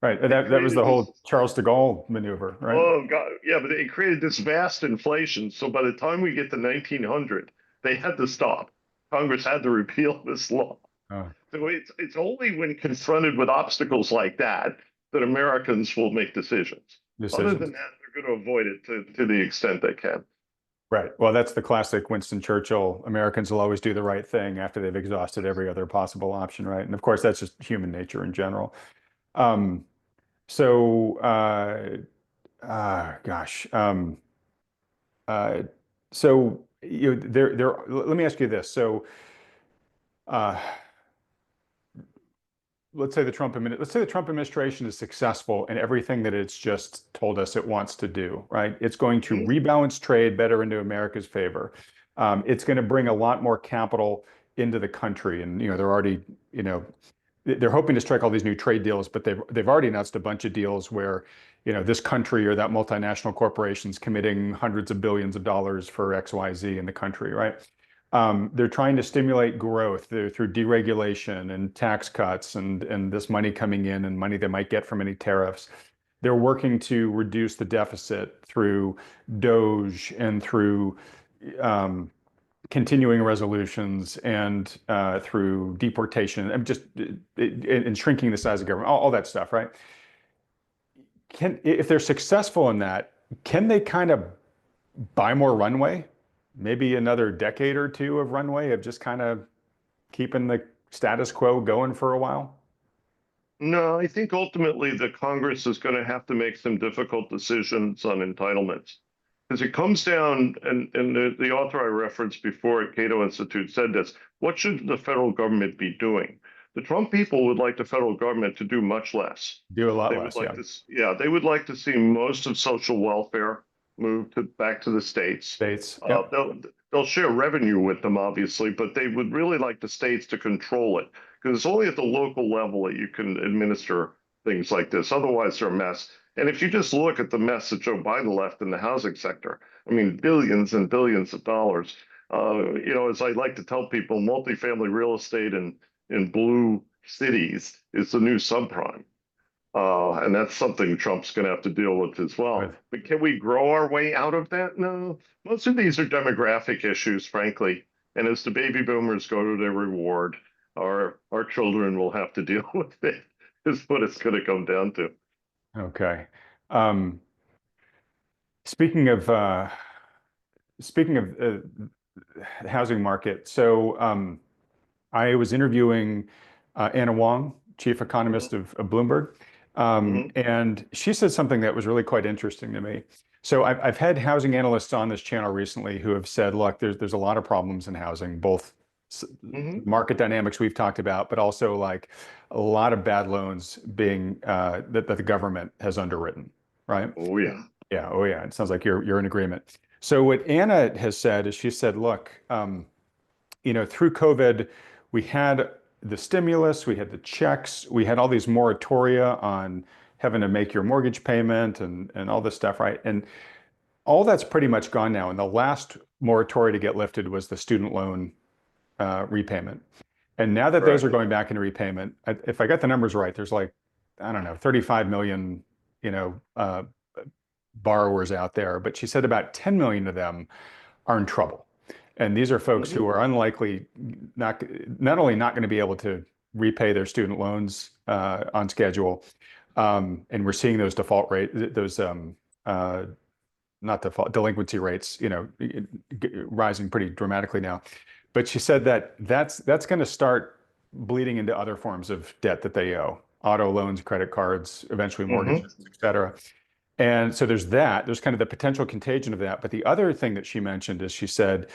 right. It That was created the this, whole Charles de Gaulle maneuver, right? oh God, yeah, but it created this vast inflation. So by the time we get to 1900, they had to stop. Congress had to repeal this law. Oh, So it's only when confronted with obstacles like that that Americans will make decisions. Other than decisions. that, they're going to avoid it to the extent they can. Right. Well, that's the classic Winston Churchill. Americans will always do the right thing after they've exhausted every other possible option, right? And of course, that's just human nature in general. Um, so, gosh. Uh, so let me ask you this. So, uh, let's say the Trump administration is successful in everything that it's just told us it wants to do, right? It's going to Mhm. rebalance trade better into America's favor. It's going to bring a lot more capital into the country, and they're already, they're hoping to strike all these new trade deals, but they've already announced a bunch of deals where, this country or that multinational corporation's committing hundreds of billions of dollars for XYZ in the country, right? They're trying to stimulate growth through deregulation and tax cuts and this money coming in and money they might get from any tariffs. They're working to reduce the deficit through DOGE and through continuing resolutions and through deportation and just and shrinking the size of government, all that stuff, right? If they're successful in that, can they kind of buy more runway? Maybe another decade or two of runway of just kind of keeping the status quo going for a while? No, I think ultimately the Congress is going to have to make some difficult decisions on entitlements. Because it comes down, and the author I referenced before at Cato Institute said this, what should the federal government be doing? The Trump people would like the federal government to do much less. Do a lot They would less, like yeah. to, yeah, they would like to see most of social welfare moved back to the states. States, Uh, yep. they'll they'll share revenue with them, obviously, but they would really like the states to control it because it's only at the local level that you can administer things like this. Otherwise, they're a mess. And if you just look at the mess that Joe Biden left in the housing sector, I mean, billions and billions of dollars. As I like to tell people, multifamily real estate in blue cities is the new subprime. And that's something Trump's going to have to deal with as well. Right. But can we grow our way out of that? No. Most of these are demographic issues, frankly. And as the baby boomers go to their reward, our children will have to deal with it, is what it's going to come down to. Okay. Um, speaking of the housing market, so I was interviewing Anna Wong, chief Mhm, economist of Bloomberg, mhm, and she said something that was really quite interesting to me. So I've had housing analysts on this channel recently who have said, look, there's a lot of problems in housing, both mhm. market dynamics we've talked about, but also like a lot of bad loans being that the government has underwritten, right? Oh, yeah. Yeah, oh yeah. It sounds like you're in agreement. So what Anna has said is she said, look, through COVID, we had the stimulus, we had the checks, we had all these moratoria on having to make your mortgage payment and all this stuff, right? And all that's pretty much gone now. And the last moratoria to get lifted was the student loan repayment. And now that those Correct. are going back into repayment, if I got the numbers right, there's like, I don't know, 35 million, borrowers out there. But she said about 10 million of them are in trouble. And these are folks Mhm. who are unlikely not only not going to be able to repay their student loans on schedule, and we're seeing those default rate, those uh, not default delinquency rates, rising pretty dramatically now. But she said that that's going to start bleeding into other forms of debt that they owe, auto loans, credit cards, eventually Mhm. mortgages, et cetera. And so there's that. There's kind of the potential contagion of that. But the other thing that she mentioned is she said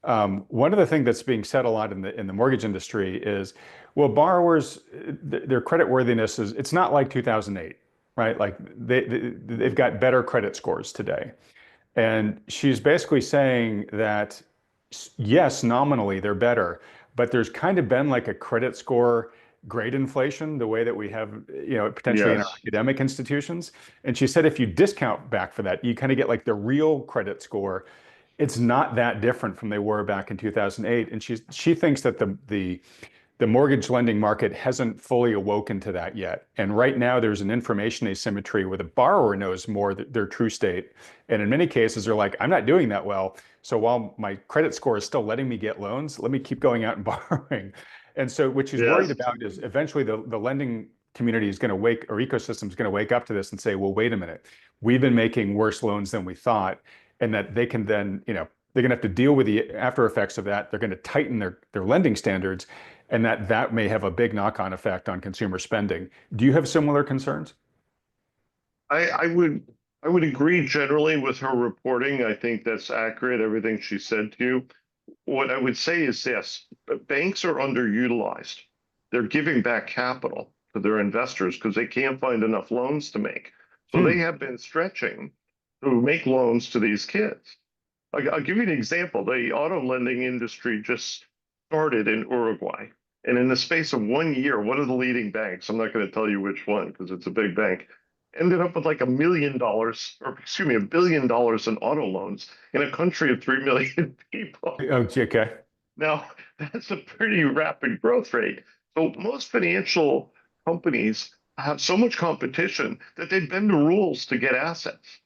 one of the things that's being said a lot in the mortgage industry is, well, borrowers, their credit worthiness is it's not like 2008, right? Like they've got better credit scores today. And she's basically saying that, yes, nominally they're better, but there's kind of been like a credit score grade inflation, the way that we have, potentially in our Yes. academic institutions. And she said if you discount back for that, you kind of get like the real credit score. It's not that different from they were back in 2008. And she thinks that the mortgage lending market hasn't fully awoken to that yet. And right now, there's an information asymmetry where the borrower knows more their true state. And in many cases, they're like, I'm not doing that well. So while my credit score is still letting me get loans, let me keep going out and borrowing. And so what she's worried Yes. about is eventually the lending community is going to wake, or ecosystem is going to wake up to this and say, well, wait a minute, we've been making worse loans than we thought. And that they can then, they're going to have to deal with the after effects of that. They're going to tighten their lending standards, and that may have a big knock-on effect on consumer spending. Do you have similar concerns? I would agree generally with her reporting. I think that's accurate, everything she said to you. What I would say is this: banks are underutilized. They're giving back capital to their investors because they can't find enough loans to make. So they Hmm. have been stretching to make loans to these kids. I'll give you an example. The auto lending industry just started in Uruguay. And in the space of 1 year, one of the leading banks, I'm not going to tell you which one because it's a big bank, ended up with like $1 million, or excuse me, $1 billion in auto loans in a country of 3 million people. Oh, okay. Now, that's a pretty rapid growth rate. So most financial companies have so much competition that they bend the rules to get assets.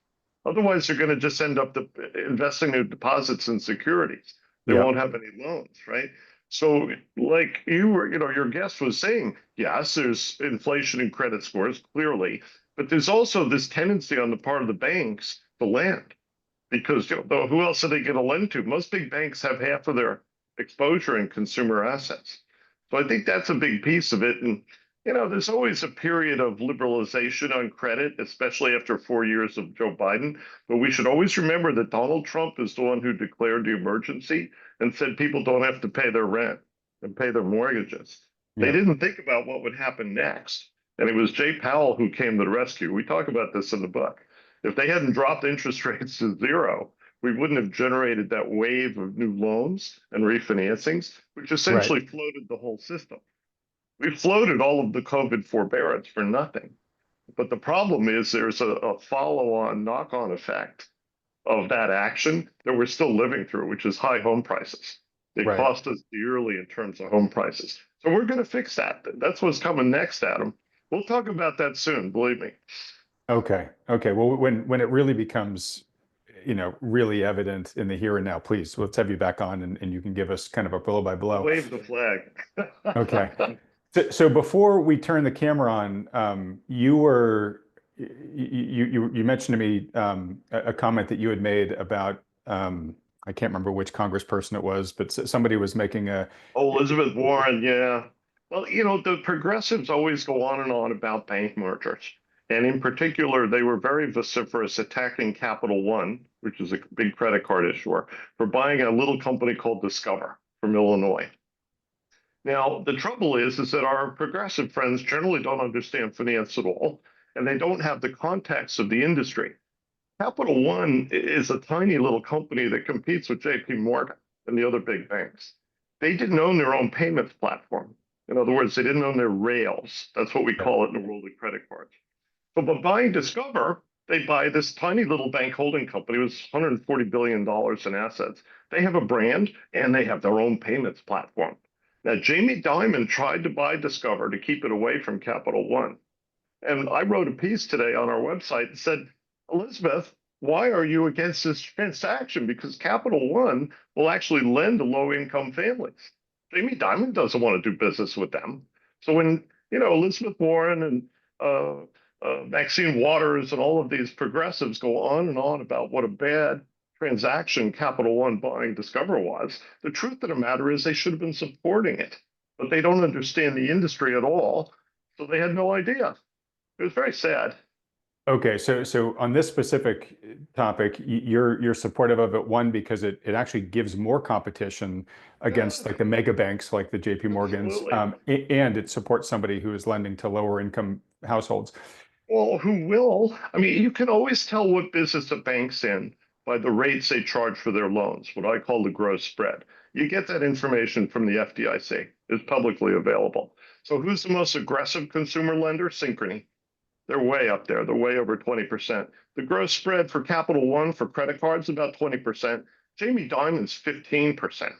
Otherwise, they're going to just end up investing their deposits in securities. They Yeah. won't have any loans, right? So, like you were, your guest was saying, yes, there's inflation in credit scores, clearly, but there's also this tendency on the part of the banks to lend because who else are they going to lend to? Most big banks have half of their exposure in consumer assets. So I think that's a big piece of it. And there's always a period of liberalization on credit, especially after 4 years of Joe Biden. But we should always remember that Donald Trump is the one who declared the emergency and said people don't have to pay their rent and pay their mortgages. They Yeah. didn't think about what would happen next. And it was Jay Powell who came to the rescue. We talk about this in the book. If they hadn't dropped interest rates to zero, we wouldn't have generated that wave of new loans and refinancings, which Right. essentially floated the whole system. We floated all of the COVID forbearance for nothing. But the problem is there's a follow-on knock-on effect of that action that we're still living through, which is high home prices. It Right. cost us dearly in terms of home prices. So we're going to fix that. That's what's coming next, Adam. We'll talk about that soon, believe me. Okay. Okay. Well, when it really becomes, really evident in the here and now, please, let's have you back on and you can give us kind of a blow by I'll blow. wave the flag. Okay. So before we turn the camera on, you mentioned to me a comment that you had made about I can't remember which congressperson it was, but somebody was making a Oh, Elizabeth Warren, yeah. Well, the progressives always go on and on about bank mergers. And in particular, they were very vociferous attacking Capital One, which is a big credit card issuer, for buying a little company called Discover from Illinois. Now, the trouble is that our progressive friends generally don't understand finance at all, and they don't have the context of the industry. Capital One is a tiny little company that competes with JP Morgan and the other big banks. They didn't own their own payments platform. In other words, they didn't own their rails. That's what we Yeah. call it in the world of credit cards. So by buying Discover, they buy this tiny little bank holding company with $140 billion in assets. They have a brand and they have their own payments platform. Now, Jamie Dimon tried to buy Discover to keep it away from Capital One. And I wrote a piece today on our website that said, Elizabeth, why are you against this transaction? Because Capital One will actually lend to low-income families. Jamie Dimon doesn't want to do business with them. So when, Elizabeth Warren and uh, Maxine Waters and all of these progressives go on and on about what a bad transaction Capital One buying Discover was, the truth of the matter is they should have been supporting it, but they don't understand the industry at all. So they had no idea. It was very sad. Okay, so on this specific topic, you're supportive of it, one, because it actually gives more competition Yeah, against like the mega banks like the JP Morgans, absolutely. and it supports somebody who is lending to lower income households. Well, who will? I mean, you can always tell what business a bank's in by the rates they charge for their loans, what I call the gross spread. You get that information from the FDIC. It's publicly available. So who's the most aggressive consumer lender? Synchrony. They're way up there. They're way over 20%. The gross spread for Capital One for credit cards about 20%. Jamie Dimon's 15%.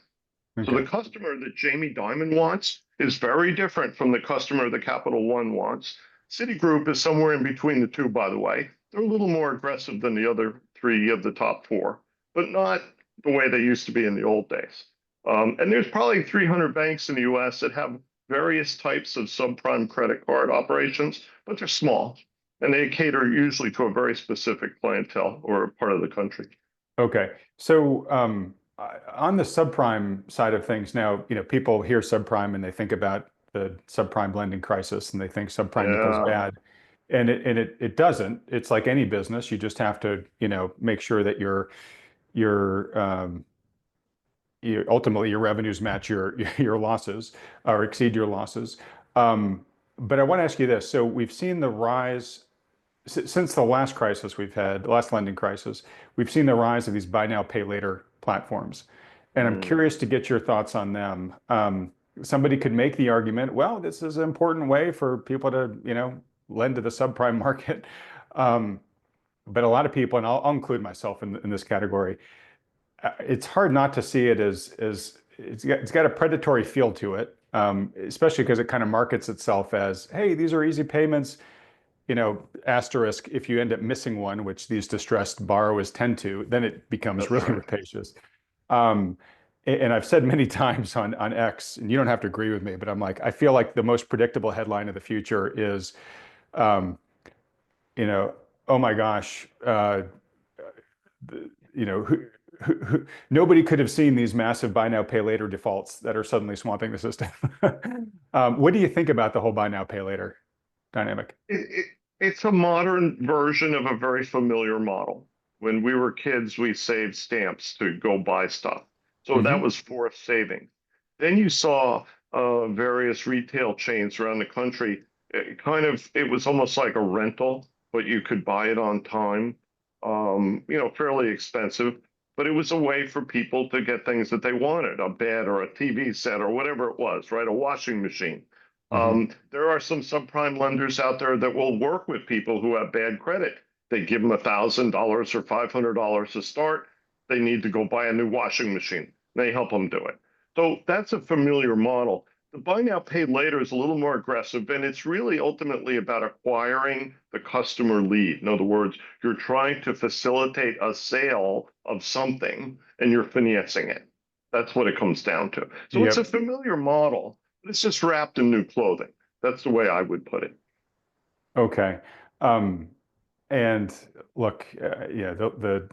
So the Okay. customer that Jamie Dimon wants is very different from the customer that Capital One wants. Citigroup is somewhere in between the two, by the way. They're a little more aggressive than the other three of the top four, but not the way they used to be in the old days. And there's probably 300 banks in the US that have various types of subprime credit card operations, but they're small and they cater usually to a very specific clientele or a part of the country. Okay. So on the subprime side of things now, people hear subprime and they think about the subprime lending crisis and they think subprime equals Yeah, bad. And it doesn't. It's like any business. You just have to, make sure that ultimately your revenues match your losses or exceed your losses. Um, but I want to ask you this. So we've seen the rise since the last crisis we've had, the last lending crisis, we've seen the rise of these buy now, pay later platforms. And I'm mm, curious to get your thoughts on them. Somebody could make the argument, well, this is an important way for people to, lend to the subprime market. Um, but a lot of people, and I'll include myself in this category, it's hard not to see it as it's got a predatory feel to it, especially because it kind of markets itself as, hey, these are easy payments, asterisk, if you end up missing one, which these distressed borrowers tend to, then it becomes that's really right. rapacious. Um, and I've said many times on X, and you don't have to agree with me, but I'm like, I feel like the most predictable headline of the future is, um, you know, oh my gosh, you know, nobody could have seen these massive buy now, pay later defaults that are suddenly swamping the system. What do you think about the whole buy now, pay later dynamic? It's a modern version of a very familiar model. When we were kids, we saved stamps to go buy stuff. So that Hmm. was forced saving. Then you saw various retail chains around the country. It was almost like a rental, but you could buy it on time, fairly expensive. But it was a way for people to get things that they wanted, a bed or a TV set or whatever it was, right? A washing machine. Hmm. There are some subprime lenders out there that will work with people who have bad credit. They give them $1,000 or $500 to start. They need to go buy a new washing machine. They help them do it. So that's a familiar model. The buy now, pay later is a little more aggressive, and it's really ultimately about acquiring the customer lead. In other words, you're trying to facilitate a sale of something and you're financing it. That's what it comes down to. So it's a Yep. familiar model. It's just wrapped in new clothing. That's the way I would put it. Okay. Um, and look, yeah, the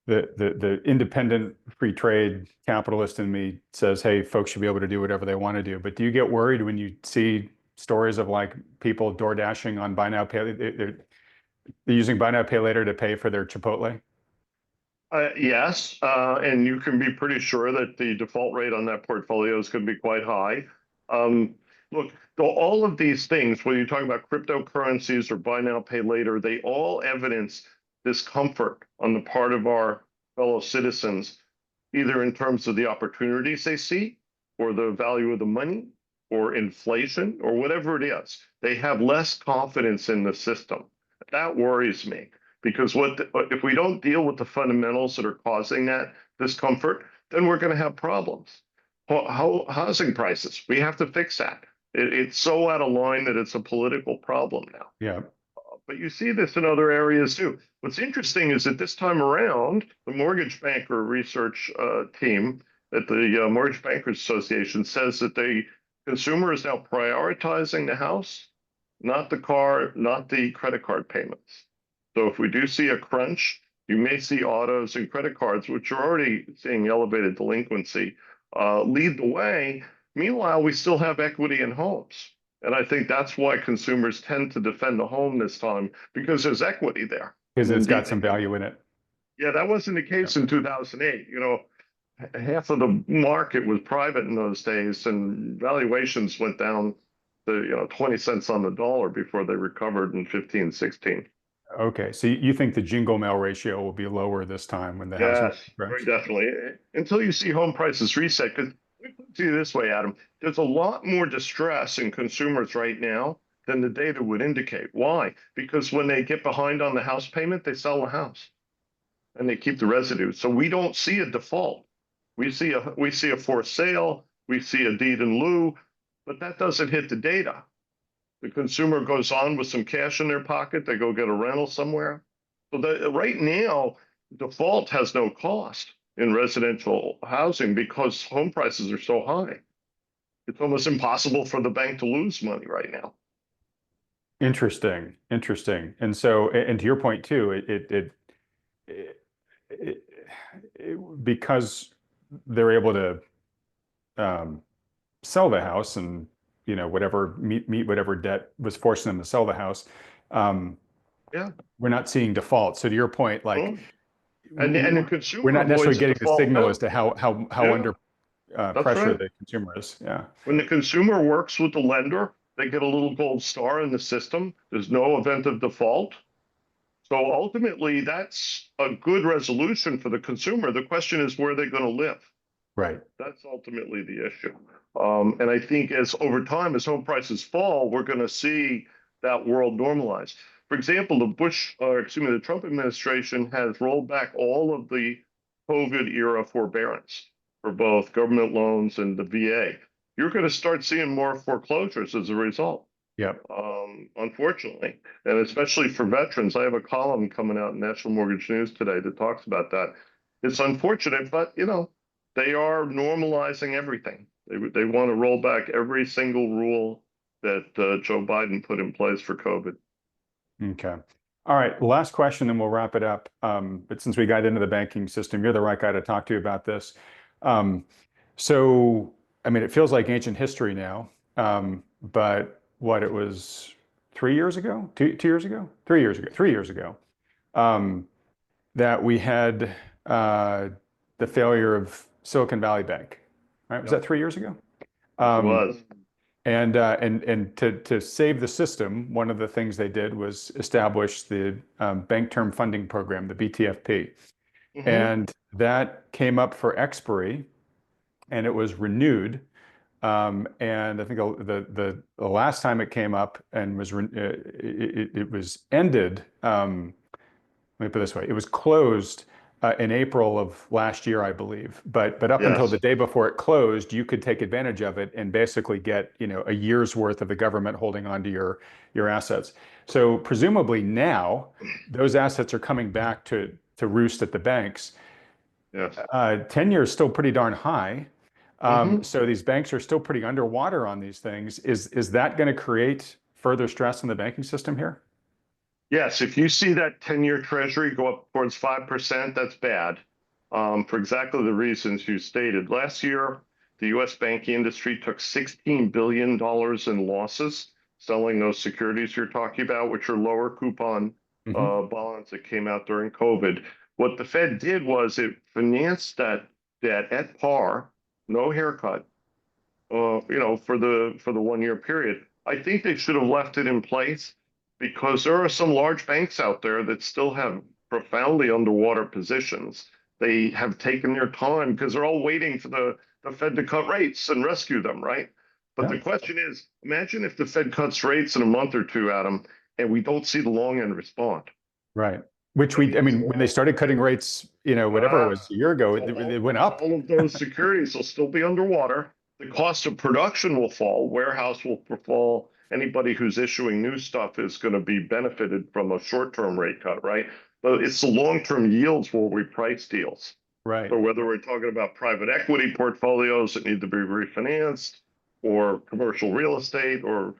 the independent free trade capitalist in me says, hey, folks should be able to do whatever they want to do. But do you get worried when you see stories of like people door dashing on buy now pay? They're using buy now pay later to pay for their Chipotle. Yes, and you can be pretty sure that the default rate on that portfolio is going to be quite high. Um, Look, all of these things, whether you're talking about cryptocurrencies or buy now, pay later, they all evidence discomfort on the part of our fellow citizens, either in terms of the opportunities they see, or the value of the money, or inflation, or whatever it is. They have less confidence in the system. That worries me because if we don't deal with the fundamentals that are causing that discomfort, then we're going to have problems. Housing prices, we have to fix that. It's so out of line that it's a political problem now. Yeah. but you see this in other areas too. What's interesting is that this time around, the mortgage banker research team at the Mortgage Bankers Association says that the consumer is now prioritizing the house, not the car, not the credit card payments. So if we do see a crunch, you may see autos and credit cards, which are already seeing elevated delinquency, lead the way. Meanwhile, we still have equity in homes. And I think that's why consumers tend to defend the home this time, because there's equity there. Because And it's indeed, got some value in it. yeah, that wasn't the case in 2008. You know, half of the market was private in those days, and valuations went down to 20 cents on the dollar before they recovered in 15, 16. Okay, so you think the jingle mail ratio will be lower this time when the housing Yes, very cracks? definitely. Until you see home prices reset, because let me put it to you this way, Adam, there's a lot more distress in consumers right now than the data would indicate. Why? Because when they get behind on the house payment, they sell the house and they keep the residue. So we don't see a default. We see a forced sale, we see a deed in lieu, but that doesn't hit the data. The consumer goes on with some cash in their pocket, they go get a rental somewhere. So right now, default has no cost in residential housing because home prices are so high. It's almost impossible for the bank to lose money right now. Interesting, interesting. And so, and to your point too, because they're able to sell the house and whatever meet whatever debt was forcing them to sell the house, Yeah. we're not seeing default. So to your point, like Well, and the we're consumer not necessarily avoids getting the default signal too. as to how Yeah, under that's pressure right. the consumer is. Yeah. When the consumer works with the lender, they get a little gold star in the system. There's no event of default. So ultimately, that's a good resolution for the consumer. The question is where they're going to live. Right. That's ultimately the issue. And I think as over time, as home prices fall, we're going to see that world normalize. For example, the Trump administration has rolled back all of the COVID era forbearance for both government loans and the VA. You're going to start seeing more foreclosures as a result, Yep. unfortunately, and especially for veterans. I have a column coming out in National Mortgage News today that talks about that. It's unfortunate, but they are normalizing everything. They want to roll back every single rule that Joe Biden put in place for COVID. Okay. All right. Last question, then we'll wrap it up. But since we got into the banking system, you're the right guy to talk to about this. So, I mean, it feels like ancient history now. But what it was 3 years ago, 2 years ago, 3 years ago, 3 years ago, that we had the failure of Silicon Valley Bank. Right? Was Yep, that 3 years ago? it was. And to save the system, one of the things they did was establish the Bank Term Funding Program, the BTFP. Hmm. And that came up for expiry, and it was renewed. And I think the last time it came up and it was ended. Let me put it this way: it was closed in April of last year, I believe. But up until the Yes. day before it closed, you could take advantage of it and basically get a year's worth of the government holding onto your assets. So presumably now those assets are coming back to roost at the banks. Yes. 10 years is still pretty darn high. Hmm. So these banks are still pretty underwater on these things. Is that going to create further stress in the banking system here? Yes. If you see that 10-year Treasury go up towards 5%, that's bad. For exactly the reasons you stated. Last year, the U.S. banking industry took $16 billion in losses selling those securities you're talking about, which are lower coupon Hmm. bonds that came out during COVID. What the Fed did was it financed that debt at par, no haircut, for the 1 year period. I think they should have left it in place because there are some large banks out there that still have profoundly underwater positions. They have taken their time because they're all waiting for the Fed to cut rates and rescue them, right? But Yeah. the question is, imagine if the Fed cuts rates in a month or two, Adam, and we don't see the long end respond. Right. Which That I means mean, when they started cutting rates, whatever it ah, was a year ago, so it went up. all of those securities will still be underwater. The cost of production will fall, warehouse will fall, anybody who's issuing new stuff is going to be benefited from a short-term rate cut, right? But it's the long-term yields where we price deals. Right. So whether we're talking about private equity portfolios that need to be refinanced, or commercial real estate, or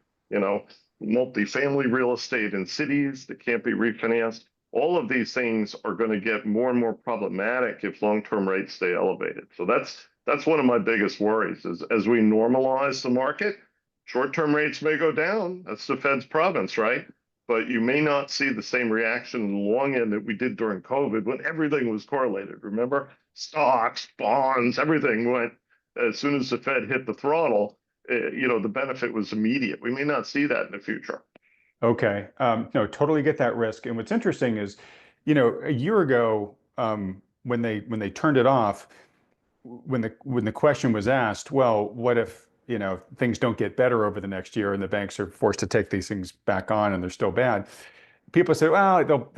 multifamily real estate in cities that can't be refinanced, all of these things are going to get more and more problematic if long-term rates stay elevated. So that's one of my biggest worries is as we normalize the market, short-term rates may go down. That's the Fed's province, right? But you may not see the same reaction in the long end that we did during COVID when everything was correlated. Remember, stocks, bonds, everything went as soon as the Fed hit the throttle. The benefit was immediate. We may not see that in the future. Okay. No, totally get that risk. And what's interesting is, a year ago, when they turned it off, when the question was asked, well, what if, things don't get better over the next year and the banks are forced to take these things back on and they're still bad? People said, well,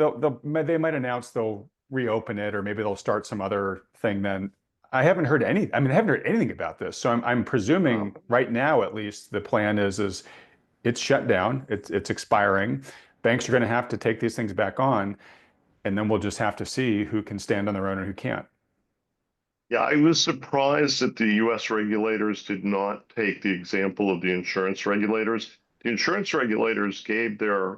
they might announce they'll reopen it, or maybe they'll start some other thing then. I haven't heard anything about this. So I'm presuming right now, at least, the plan is it's shut down, it's expiring. Banks are going to have to take these things back on, and then we'll just have to see who can stand on their own and who can't. Yeah, I was surprised that the U.S. regulators did not take the example of the insurance regulators. The insurance regulators gave their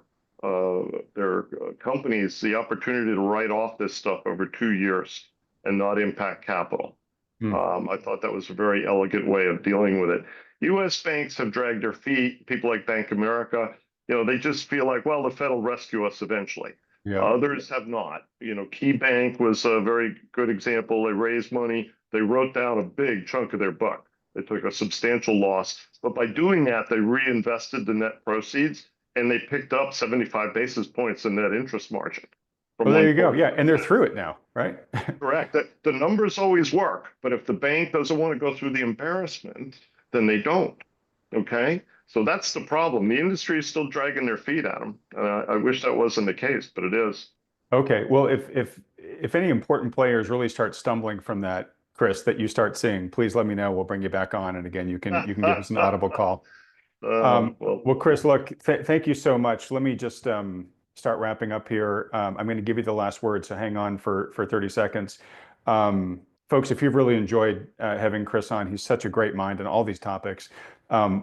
companies the opportunity to write off this stuff over 2 years and not impact capital. I thought that was a very elegant way of dealing with it. U.S. banks have dragged their feet. People like Bank of America, they just feel like, well, the Fed will rescue us eventually. Yeah. Others have not. Key Bank was a very good example. They raised money. They wrote down a big chunk of their book. They took a substantial loss. But by doing that, they reinvested the net proceeds and they picked up 75 basis points in net interest margin. Well, there you go. Yeah. And they're through it now, right? Correct. The numbers always work. But if the bank doesn't want to go through the embarrassment, then they don't. Okay. So that's the problem. The industry is still dragging their feet at them. I wish that wasn't the case, but it is. Okay. Well, if any important players really start stumbling from that, Chris, that you start seeing, please let me know. We'll bring you back on. And again, you can give us an audible call. Well, Chris, look, thank you so much. Let me just start wrapping up here. I'm going to give you the last word, so hang on for 30 seconds. Folks, if you've really enjoyed having Chris on, he's such a great mind on all these topics.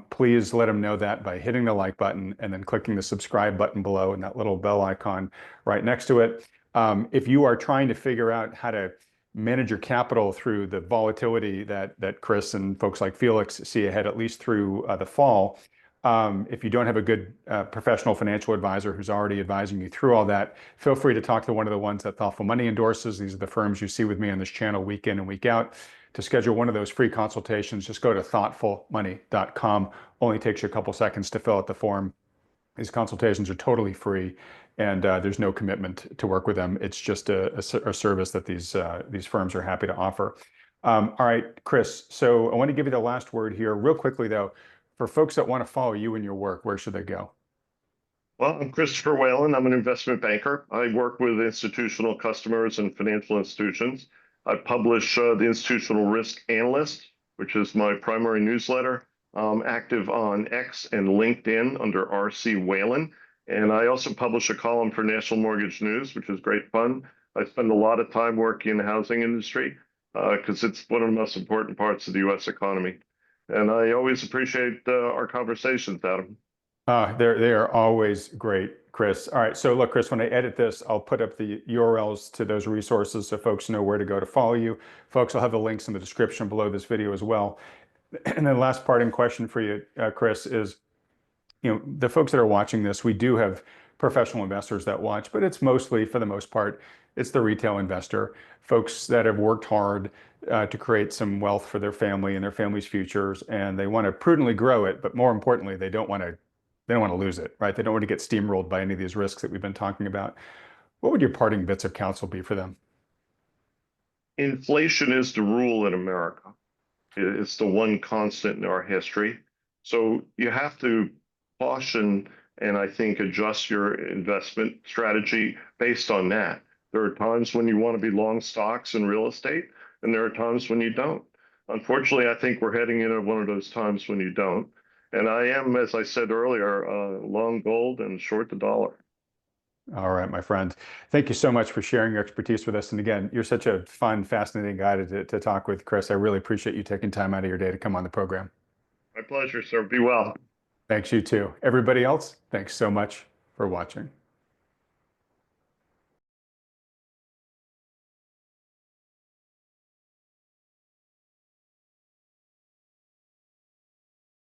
Please let him know that by hitting the like button and then clicking the subscribe button below and that little bell icon right next to it. If you are trying to figure out how to manage your capital through the volatility that Chris and folks like Felix see ahead, at least through the fall, if you don't have a good professional financial advisor who's already advising you through all that, feel free to talk to one of the ones that Thoughtful Money endorses. These are the firms you see with me on this channel week in and week out. To schedule one of those free consultations, just go to thoughtfulmoney.com. Only takes you a couple seconds to fill out the form. These consultations are totally free, and there's no commitment to work with them. It's just a service that these firms are happy to offer. All right, Chris, so I want to give you the last word here. Real quickly, though, for folks that want to follow you in your work, where should they go? Well, I'm Christopher Whalen. I'm an investment banker. I work with institutional customers and financial institutions. I publish the Institutional Risk Analyst, which is my primary newsletter. I'm active on X and LinkedIn under RC Whalen. And I also publish a column for National Mortgage News, which is great fun. I spend a lot of time working in the housing industry because it's one of the most important parts of the U.S. economy. And I always appreciate our conversations, Adam. They are always great, Chris. All right, so look, Chris, when I edit this, I'll put up the URLs to those resources so folks know where to go to follow you. Folks, I'll have the links in the description below this video as well. And then last parting question for you, Chris, is, the folks that are watching this, we do have professional investors that watch, but it's mostly, for the most part, it's the retail investor, folks that have worked hard to create some wealth for their family and their family's futures, and they want to prudently grow it, but more importantly, they don't want to lose it, right? They don't want to get steamrolled by any of these risks that we've been talking about. What would your parting bits of counsel be for them? Inflation is the rule in America. It's the one constant in our history. So you have to caution and I think adjust your investment strategy based on that. There are times when you want to be long stocks and real estate, and there are times when you don't. Unfortunately, I think we're heading into one of those times when you don't. And I am, as I said earlier, long gold and short the dollar. All right, my friend. Thank you so much for sharing your expertise with us. And again, you're such a fun, fascinating guy to talk with, Chris. I really appreciate you taking time out of your day to come on the program. My pleasure, sir. Be well. Thanks, you too. Everybody else, thanks so much for watching.